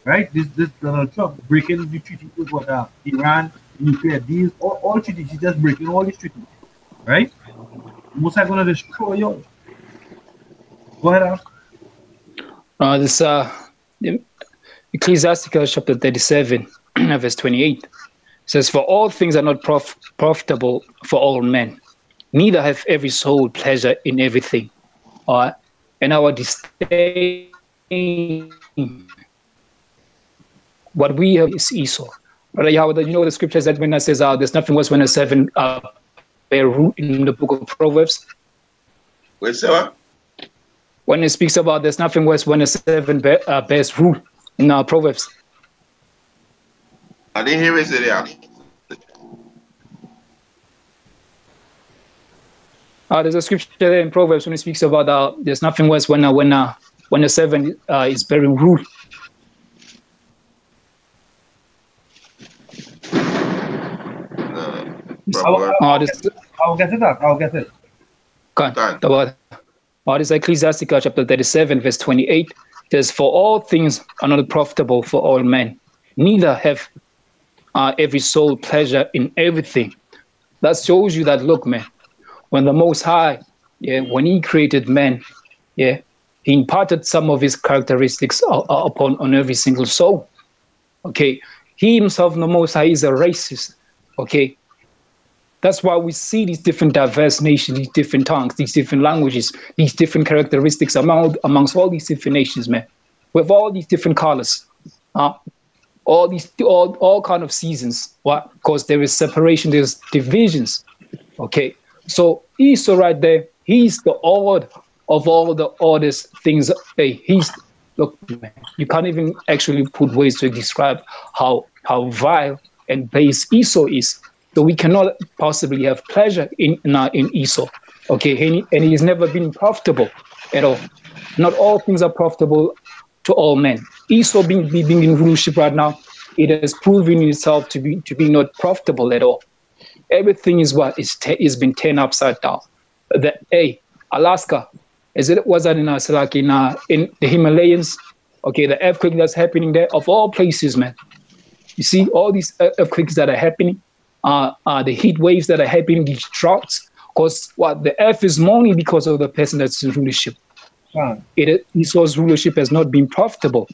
right? This Donald Trump breaking the treaty with what Iran, nuclear deals, all treaties. He's just breaking all these treaties, right? Most High gonna destroy you. Go ahead, Al. This Ecclesiasticus chapter 37, verse 28 says, "For all things are not profitable for all men, neither have every soul pleasure in everything." And our disdain, what we have is Esau. Brother Yahweh, you know the scriptures that when it says there's nothing worse when a seven bear root in the book of Proverbs? Wait, sir? When it speaks about there's nothing worse when a seven bears root in Proverbs. I didn't hear it say there. There's a scripture there in Proverbs when it speaks about there's nothing worse when a servant is very rude. I'll get it up. I'll get it. This is Ecclesiasticus chapter 37, verse 28. It says, "For all things are not profitable for all men, neither have every soul pleasure in everything." That shows you that, look, man, when the Most High, when He created man, He imparted some of His characteristics on every single soul. Okay, He Himself, the Most High, is a racist. Okay, that's why we see these different diverse nations, these different tongues, these different languages, these different characteristics amongst all these different nations, man. With all these different colors, all kind of seasons. Why? Because there is separation, there's divisions. Okay, so Esau right there, he's the odd of all the oddest things. Hey, look, man, you can't even actually put ways to describe how vile and base Esau is. So we cannot possibly have pleasure in Esau. Okay, and he's never been profitable at all. Not all things are profitable to all men. Esau being in rulership right now, it has proven itself to be not profitable at all. Everything is is been turned upside down. Alaska, was that in the Himalayas? Okay, the earthquake that's happening there, of all places, man. You see all these earthquakes that are happening, the heat waves that are happening, these droughts, because the earth is mourning because of the person that's in rulership. Esau's rulership has not been profitable.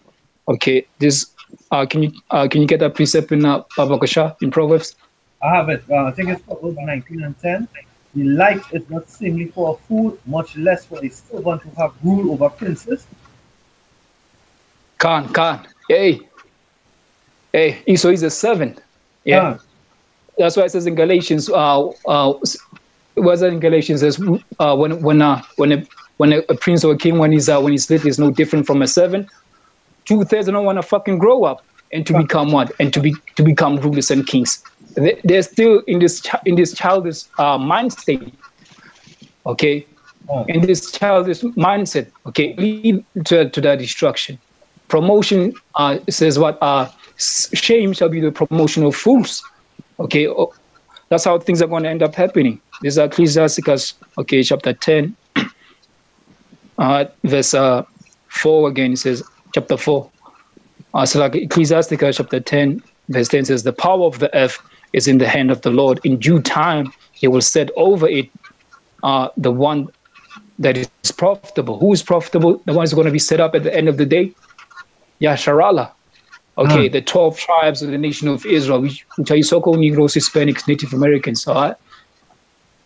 Okay, this can you get that precept in Babakasha in Proverbs? I have it. I think it's Proverbs 19 and 10. The light is not seemly for food, much less for a servant to have rule over princes. Hey, Esau is a servant. Yeah. That's why it says in Galatians. Was that in Galatians? Says when a prince or a king, when he's little, is no different from a servant. Two-thirds don't want to fucking grow up and to become what? And to become rulers and kings. They're still in this childish mind state. Okay, in this childish mindset. Okay, lead to their destruction. Promotion says what? Shame shall be the promotion of fools. Okay, that's how things are going to end up happening. This is Ecclesiasticus, okay, chapter 10, verse 4 again. It says, chapter 4. So like Ecclesiasticus chapter 10, verse 10 says, "The power of the earth is in the hand of the Lord. In due time, He will set over it the one that is profitable." Who is profitable? The one who's going to be set up at the end of the day? Yasharallah. Okay, the 12 tribes of the nation of Israel, which are so-called Negroes, Hispanics, Native Americans. All right?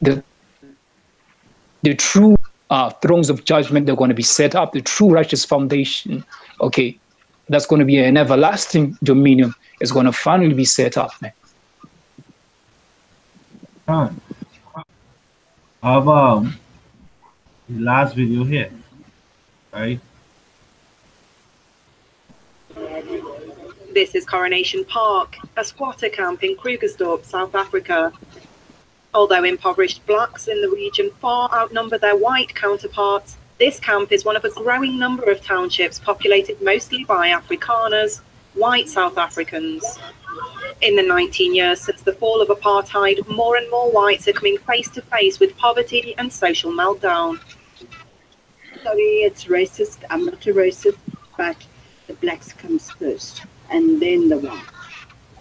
The true thrones of judgment, they're going to be set up. The true righteous foundation, okay, that's going to be an everlasting dominion. Is going to finally be set up, man. I have the last video here, right? This is Coronation Park, a squatter camp in Krugersdorp, South Africa. Although impoverished blacks in the region far outnumber their white counterparts, this camp is one of a growing number of townships populated mostly by Afrikaners, white South Africans. In the 19 years since the fall of apartheid, more and more whites are coming face to face with poverty and social meltdown. Sorry, it's racist. I'm not a racist, but the blacks comes first, and then the whites.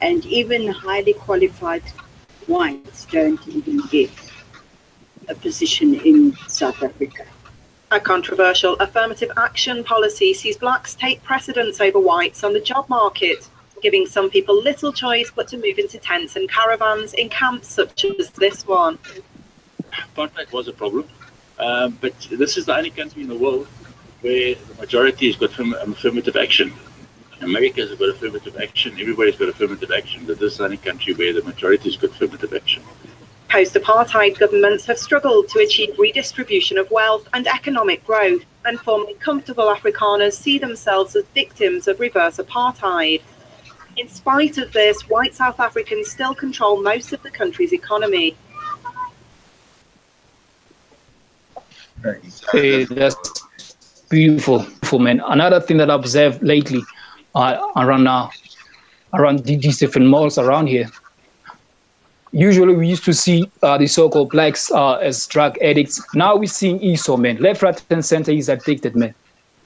And even highly qualified whites don't even get a position in South Africa. A controversial affirmative action policy sees blacks take precedence over whites on the job market, giving some people little choice but to move into tents and caravans in camps such as this one. Apartheid was a problem, but this is the only country in the world where the majority has got affirmative action. America has got affirmative action, everybody's got affirmative action, but this is the only country where the majority has got affirmative action. Post-apartheid governments have struggled to achieve redistribution of wealth and economic growth, and formerly comfortable Afrikaners see themselves as victims of reverse apartheid. In spite of this, white South Africans still control most of the country's economy. Hey, that's beautiful, man. Another thing that I've observed lately around these different malls around here, usually we used to see the so-called blacks as drug addicts. Now we're seeing Esau, man. Left, right, and center is addicted, man.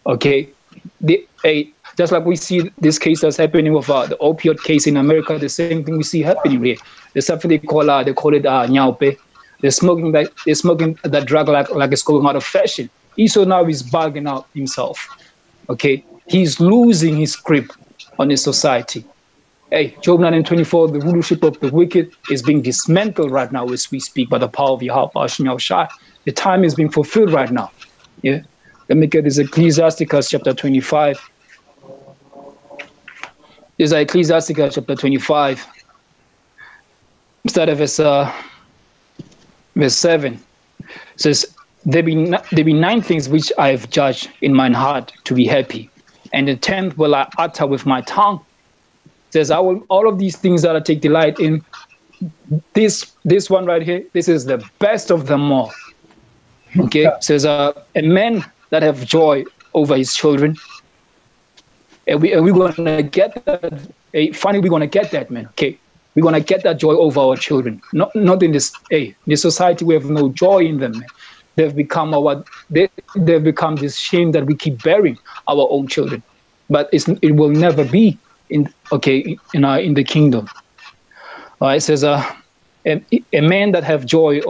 Okay? Just like we see this case that's happening with the opioid case in America, the same thing we see happening here. There's something they call it nyaupe. They're smoking that drug like it's going out of fashion. Esau now is bugging out himself. Okay? He's losing his grip on his society. Hey, Job 9:24, the rulership of the wicked is being dismantled right now as we speak by the power of YAHAWADAH. The time is being fulfilled right now. Yeah. Let me get this Ecclesiasticus chapter 25. This is Ecclesiasticus chapter 25. Start at verse 7. It says, there be 9 things which I have judged in mine heart to be happy, and the 10th will I utter with my tongue. It says, I will all of these things that I take delight in. This one right here, this is the best of them all. Okay, it says, a man that have joy over his children. And we're gonna get that. Finally, we're gonna get that, man. Okay, we're gonna get that joy over our children. Not in this. In this society, we have no joy in them, man. They've become they've become this shame that we keep bearing our own children. But it will never be in the kingdom. It says, a man that have joy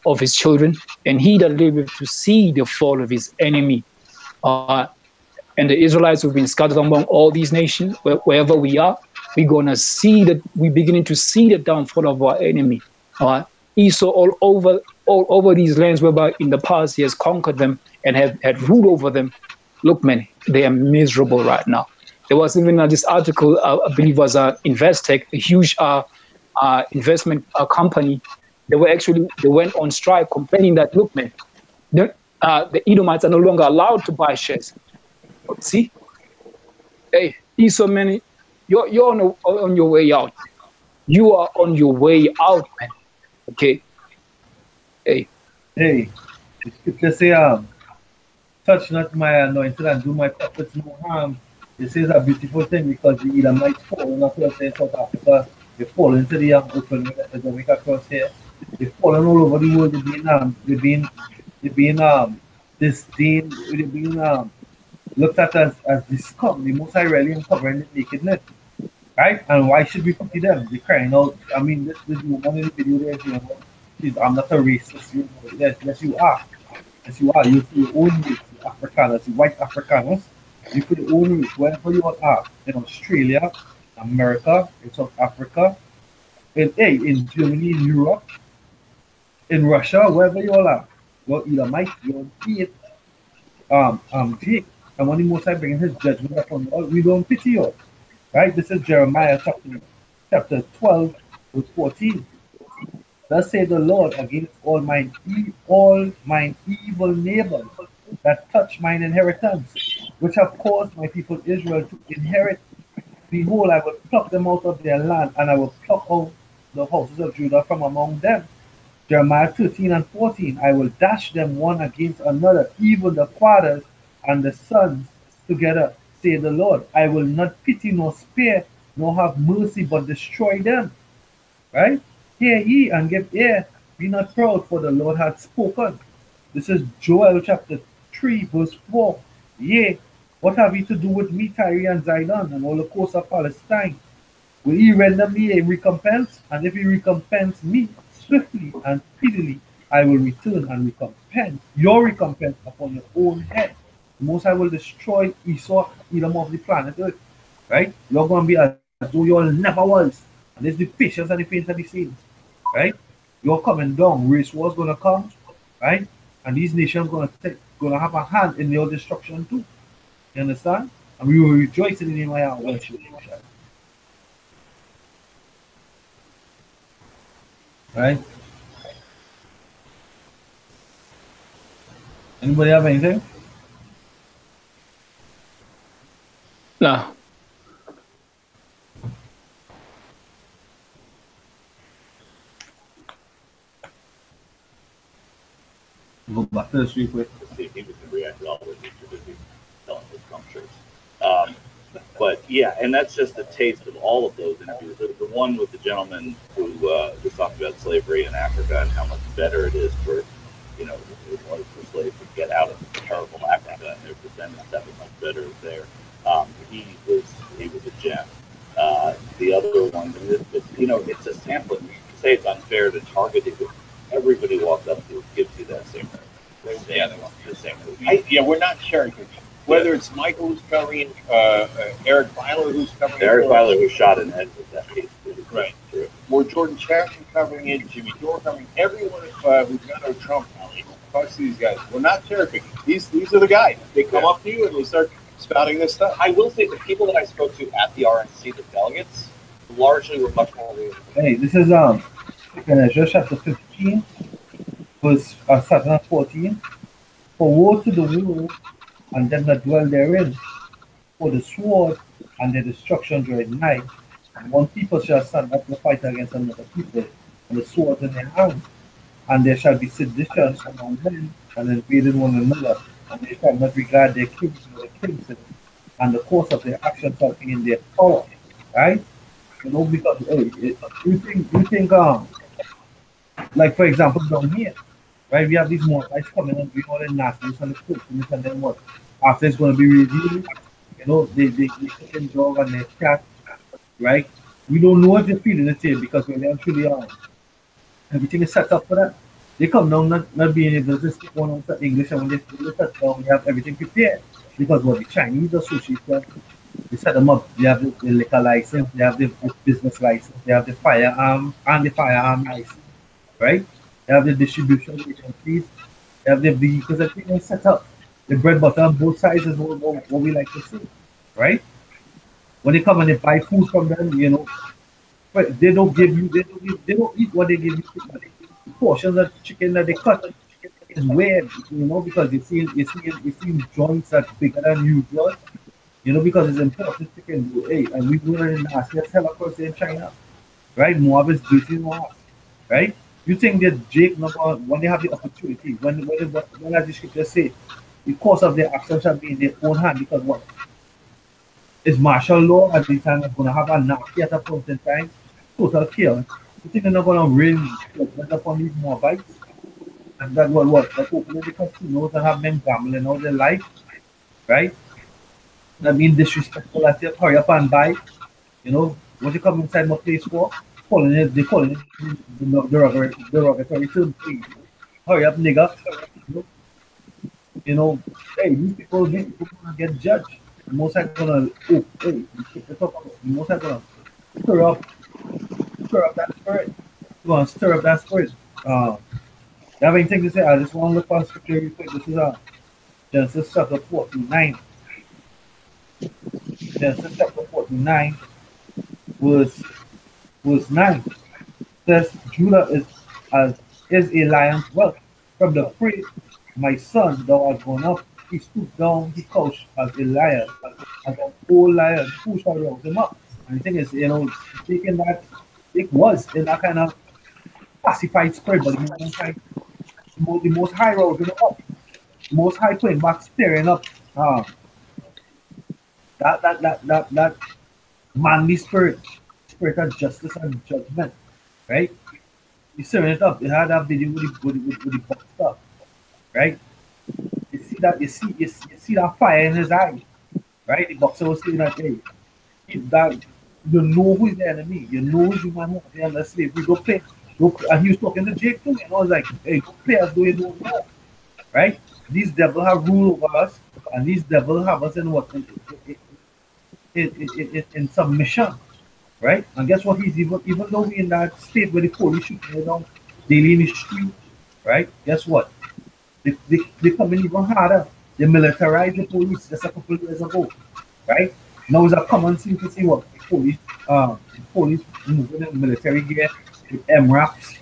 of his children, and he that liveth to see the fall of his enemy. And the Israelites who've been scattered among all these nations, wherever we are, we're gonna see that we're beginning to see the downfall of our enemy. Esau all over these lands whereby in the past he has conquered them and had ruled over them. Look, man, they are miserable right now. There was even this article, I believe was Investec, a huge investment company. They went on strike complaining that, look, man, the Edomites are no longer allowed to buy shares. See, hey, Esau, man, you're on your way out. You are on your way out, man. Okay. Hey, the scripture say, touch not my anointed and do my prophets no harm. This is a beautiful thing because the Edomites fall in South Africa. They fall into the open the Jamaica cross here. They've fallen all over the world. They've been disdained. They've been looked at as this scum, the most really uncovering the nakedness, right? And why should we pity them? They're crying out. I mean, this woman in the video there, you know, I'm not a racist. You know, yes, you are. Yes, you are. You feel your own race, the Afrikaners, the white Afrikaners. You feel your own race, wherever you are, in Australia, America, in South Africa, in Germany, in Europe, in Russia, wherever you all are. You're Edomite, you're Jake. Jake. And when the Most High bringing his judgment upon all, we don't pity you. Right? This is Jeremiah chapter 12, verse 14. Thus say the Lord against all mine evil neighbors that touch mine inheritance, which have caused my people Israel to inherit. Behold, I will pluck them out of their land, and I will pluck out the houses of Judah from among them. Jeremiah 13 and 14. I will dash them one against another, even the fathers and the sons together, say the Lord. I will not pity nor spare, nor have mercy, but destroy them. Right? Hear ye and give ear. Be not proud, for the Lord hath spoken. This is Joel chapter 3, verse 4. Yea, what have ye to do with me, Tyre and Zidon, and all the coast of Palestine? Will ye render me a recompense? And if ye recompense me swiftly and speedily, I will return and recompense your recompense upon your own head. The Most High will destroy Esau, Edom of the planet Earth. Right? You're going to be as though you all never was. And there's the patience and the pain of the saints. Right? You're coming down. Race war's going to come. Right? And these nations going to have a hand in your destruction too. You understand? And we will rejoice in the name of Yahweh. Right? Anybody have anything? No. Go back to the street quick. See if he was going to react at all with you to be telling his punctures. But yeah, and that's just a taste of all of those interviews. The one with the gentleman who just talked about slavery in Africa and how much better it is for, you know, it was for slaves to get out of terrible Africa and their descendants have it much better there. He was a gem. The other one, you know, it's a sampling. You can say it's unfair to target it, but everybody walks up to it, gives you that same rate. Yeah, they want the same rate. Yeah, we're not cherry picking. Whether it's Michael who's covering, Eric Byler who's covering Eric Byler who shot in the head with that case. Right. Or Jordan Chapman covering it, Jimmy Dore covering everyone who's got a Trump rally. Talks to these guys. We're not cherry picking. These are the guys. They come up to you and they start spouting this stuff. I will say the people that I spoke to at the RNC, the delegates, largely were much more reasonable. Hey, this is Ezra chapter 15, verse 7 and 14. For woe to the world and them that dwell therein, for the sword and their destruction draweth nigh. And one people shall stand up to fight against another people, and the swords in their hands. And there shall be sedition among them, and invading one another, and they shall not regard their kings nor their kings, and the course of their actions shall be in their power. Right? You know, because you think like for example down here, right? We have these more guys coming and doing all the nastiness and the filthiness, and then what? After it's going to be reviewed, you know, they can dog and they cat, right? We don't know if they're feeling the same because when they're actually everything is set up for that. They come down not being able to speak one on English, and when they set down, they have everything prepared because what the Chinese associate them, they set them up. They have the liquor license, they have the business license, they have the firearm and the firearm license, right? They have the distribution agencies, they have the vehicles, everything is set up. The bread butter on both sides is what we like to see, right? When they come and they buy food from them, you know, but they don't eat what they give you. The portions of chicken that they cut is weird, you know, because you see joints that's bigger than usual, you know, because it's important chicken. Hey, and we do it in the nastiest hell of course in China, right? Moab is duty Moab, right? You think that Jake when they have the opportunity, when as the scripture say, the course of their action shall be in their own hand, because what? Is martial law at the time going to have a nasty at a point in time? Total chaos. You think they're not going to rain upon these Moabites? And that what? That opening the casinos and have them gambling all their life, right? That means disrespectful at you, hurry up and buy. You know, what you come inside my place for? They calling it derogatory term. Hurry up, nigga. You know, hey, these people gonna get judged. The most I'm gonna the most I'm gonna stir up that spirit. You wanna stir up that spirit. You have anything to say? I just want to look on scripture real quick. This is Genesis chapter 49. Genesis chapter 49 verse 9. It says Judah is a lion's whelp. From the prey, my son, thou art gone up. He stooped down, he couched as a lion, as an old lion, who shall rouse him up? And the thing is, you know, taking that, it was in that kind of pacified spirit, but the most high rousing him up, the most high putting back, stirring up that manly spirit of justice and judgment, right? He's stirring it up. They had that video with the box stuff, right? You see that fire in his eye, right? The boxer was saying that, hey, that you know who's the enemy, you know who's the man who is under slavery. Go play. And he was talking to Jake too, and I was like, hey, go play as though you don't know, right? These devils have rule over us, and these devils have us in what? In submission, right? And guess what? He's even though we're in that state where the police shooting down daily in the street, right? Guess what? They come in even harder. They militarize the police just a couple of years ago, right? Now it's a common thing to see what the police moving in military gear with MRAPs,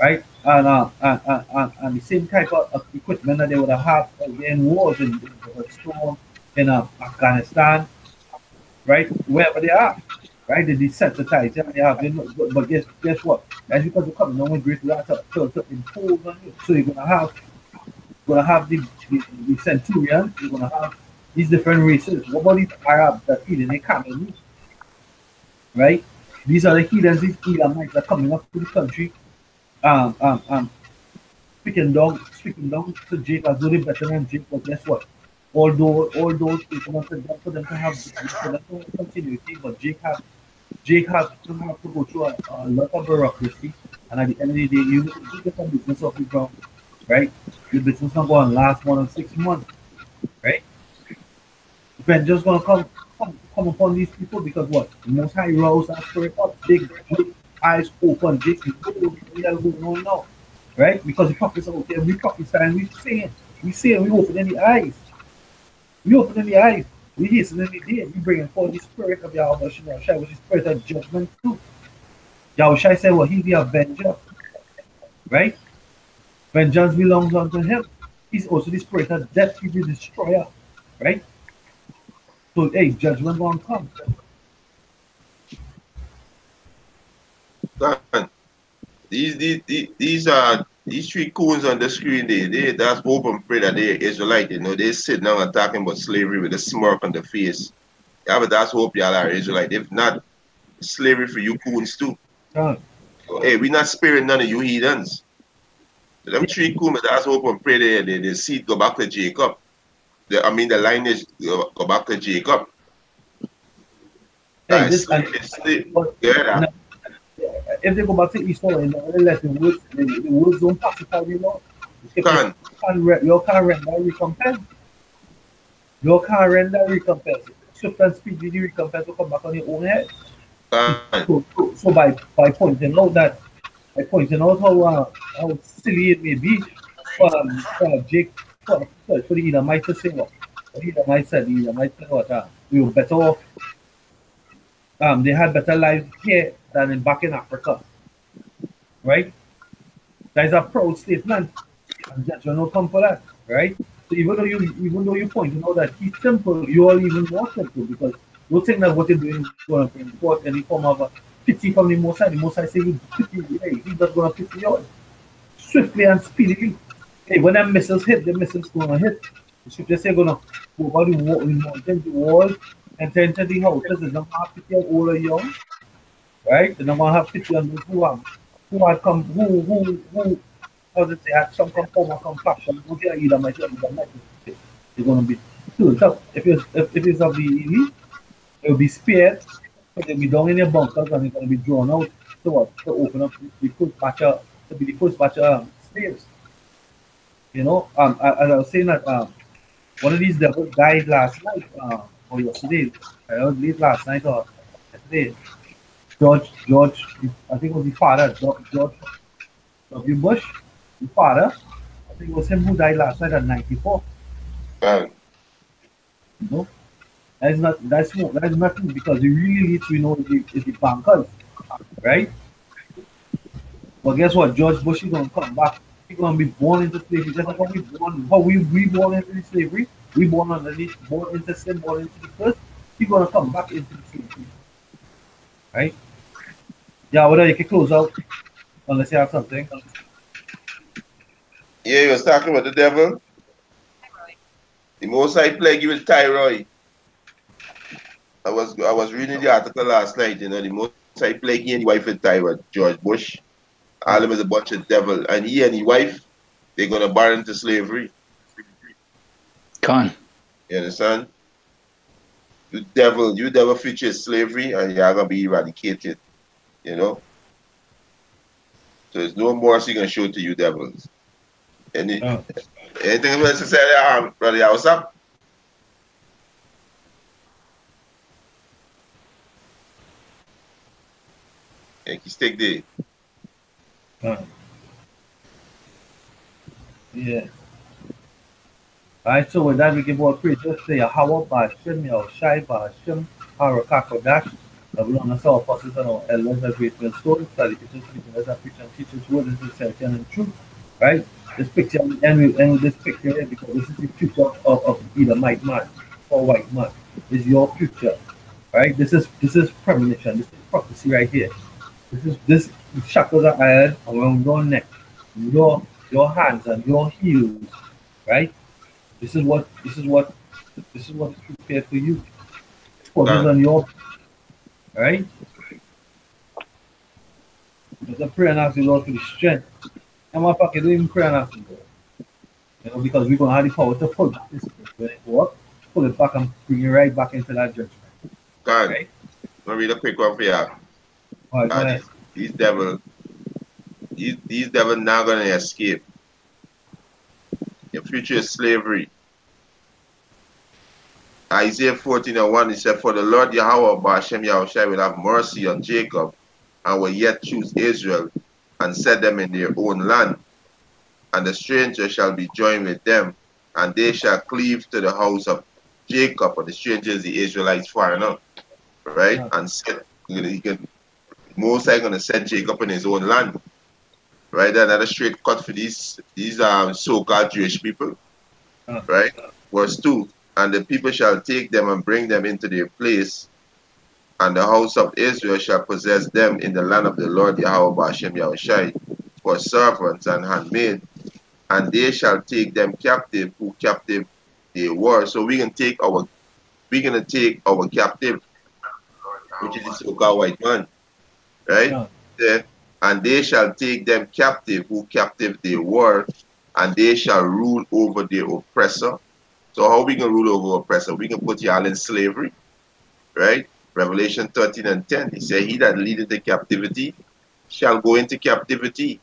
right? and the same type of equipment that they would have in wars in Pakistan, in Afghanistan, right? Wherever they are, right? They desensitize them. They have, but guess what? That's because they're coming on with great wrath to impose on you. So you're gonna have the centurions. You're gonna have these different races. What about these Arabs that feed in the camels, right? These are the heathens, these Edomites are coming up to the country, speaking down to Jacob as though they're better than Jacob. But guess what? All those people for them to have continuity, but Jacob have to go through a lot of bureaucracy, and at the end of the day, you get some business off the ground, right? Your business not going to last more than 6 months, right? When just gonna come upon these people because what? The Most High rose that spirit up, big eyes open, big going on now, right? Because the prophets are okay, we prophesy and we saying, we opening the eyes. We opening the eyes. We hastening the day. We bringing forth the spirit of Yahawadah, which is spirit of judgment too. Yahushua said, well, he the avenger, right? Vengeance belongs unto him. He's also the spirit of death, he's the destroyer, right? So, hey, judgment gonna come. These three coons on the screen. That's hope and pray that they're Israelite. They sit down and talking about slavery with a smirk on the face. Yeah, but that's hope y'all are Israelite. If not, slavery for you coons too. So, hey, we not sparing none of you heathens. So them three coons, that's hope and pray the seed go back to Jacob. The lineage go back to Jacob. Hey, if they go back to Esau and let the woods don't pacify you, you can't render recompense. You can't render recompense. Swift and speedy, the recompense will come back on your own head. So by pointing out how silly it may be for Jake, for the Edomites to say what? The Edomites said what? We were better off. They had better lives here than back in Africa, right? That is a proud statement, and judgment will come for that, right? So even though you point out that he's simple, you are even more simple because you think that what you're doing is going to bring forth any form of pity from the Most High. The Most High say he's just going to pity you swiftly and speedily. Hey, when them missiles hit, the missiles going to hit. The scripture say going to go over the mountain, the wall, and enter the houses. They don't have pity on old or young, right? They don't have pity on those who had come, who how to say, had some form of compassion. They're going to be killed. So if it's of the elite, it will be spared, but they'll be down in their bunkers and they're going to be drawn out to what? To open up the first batch of, to be the first batch of slaves. As I was saying that one of these devils died last night, or yesterday. I was late last night or yesterday. George, I think it was the father, George W. Bush, the father. I think it was him who died last night at 94. That's nothing because the real elite we know is the bankers, right? But guess what? George Bush is gonna come back. He's gonna be born into slavery. Just like how we born into slavery, we born into sin, born into the curse. He's gonna come back into the slavery, right? Yeah, whether you can close out unless you have something. Yeah, you was talking about the devil. The Most High plague you with thyroid. I was reading the article last night. The Most High plague he and his wife with thyroid. George Bush, all them is a bunch of devil, and he and his wife, they're gonna bar into slavery. You understand? You devil feature slavery, and you're gonna be eradicated. So there's no mercy gonna show to you devils. Anything else to say there, brother? What's up? Yankee stick there. Yeah. Alright, so with that we give all praise. Just say Yahawah, Ba'ashem, Yahushai, Ba'ashem, HARAKAKODASH, Zebulon and our apostles and our elders as great millstones, salutations to the leaders, preachers and teachers, word and sincerity and truth. Right? This picture, we end with this picture here because this is the future of either white man or white man. This is your future. Right? This is premonition. This is prophecy right here. This shackles are iron around your neck, your hands and your heels. Right? This is what is prepared for you. Focus on your right. Just pray and ask the Lord for the strength. And my pocket don't even pray and ask the Lord. You know, because we're gonna have the power to pull back this when it go up, pull it back and bring it right back into that judgment. God, right? I'm gonna read a quick one for you. Right, these devils not gonna escape. Your future is slavery. Isaiah 14:1, he said, "For the Lord Yahweh Ba'ashem Yahushai will have mercy on Jacob and will yet choose Israel and set them in their own land. And the stranger shall be joined with them, and they shall cleave to the house of Jacob." And the stranger is the Israelites foreigner, right? And set, Most are going to set Jacob in his own land, right? Another straight cut for these so-called Jewish people, right? Verse 2. "And the people shall take them and bring them into their place, and the house of Israel shall possess them in the land of the Lord Yahweh Ba'ashem Yahushai for servants and handmaid, and they shall take them captive who captive they were." So we're gonna take our captive, which is the so-called white man, right? Yeah. "And they shall take them captive who captive they were, and they shall rule over their oppressor." So how we can rule over oppressor? We can put y'all in slavery, right? Revelation 13:10. He said, "He that leadeth the captivity shall go into captivity."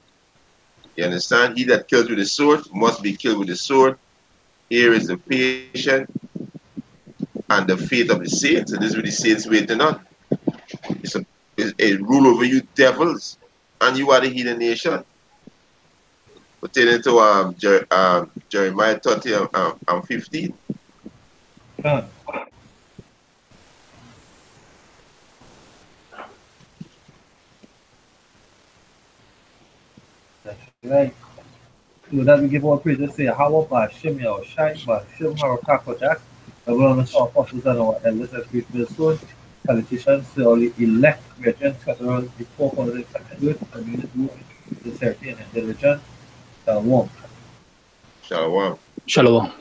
You understand? "He that kills with the sword must be killed with the sword. Here is the patience and the faith of the saints." And this is what the saints waiting on. It's a rule over you devils, and you are the heathen nation. Pertaining to Jeremiah 30:15. That's right. So that we give all praise to say, "Yahawah Ba'ashem Yahushai Ba'ashem HaRakakodak." And we're on the our apostles and our elders as great millstones. Salutations to all the elect brethren scattered around the 400 second community, sincerity and intelligence. Shalom. Shalom. Shalom.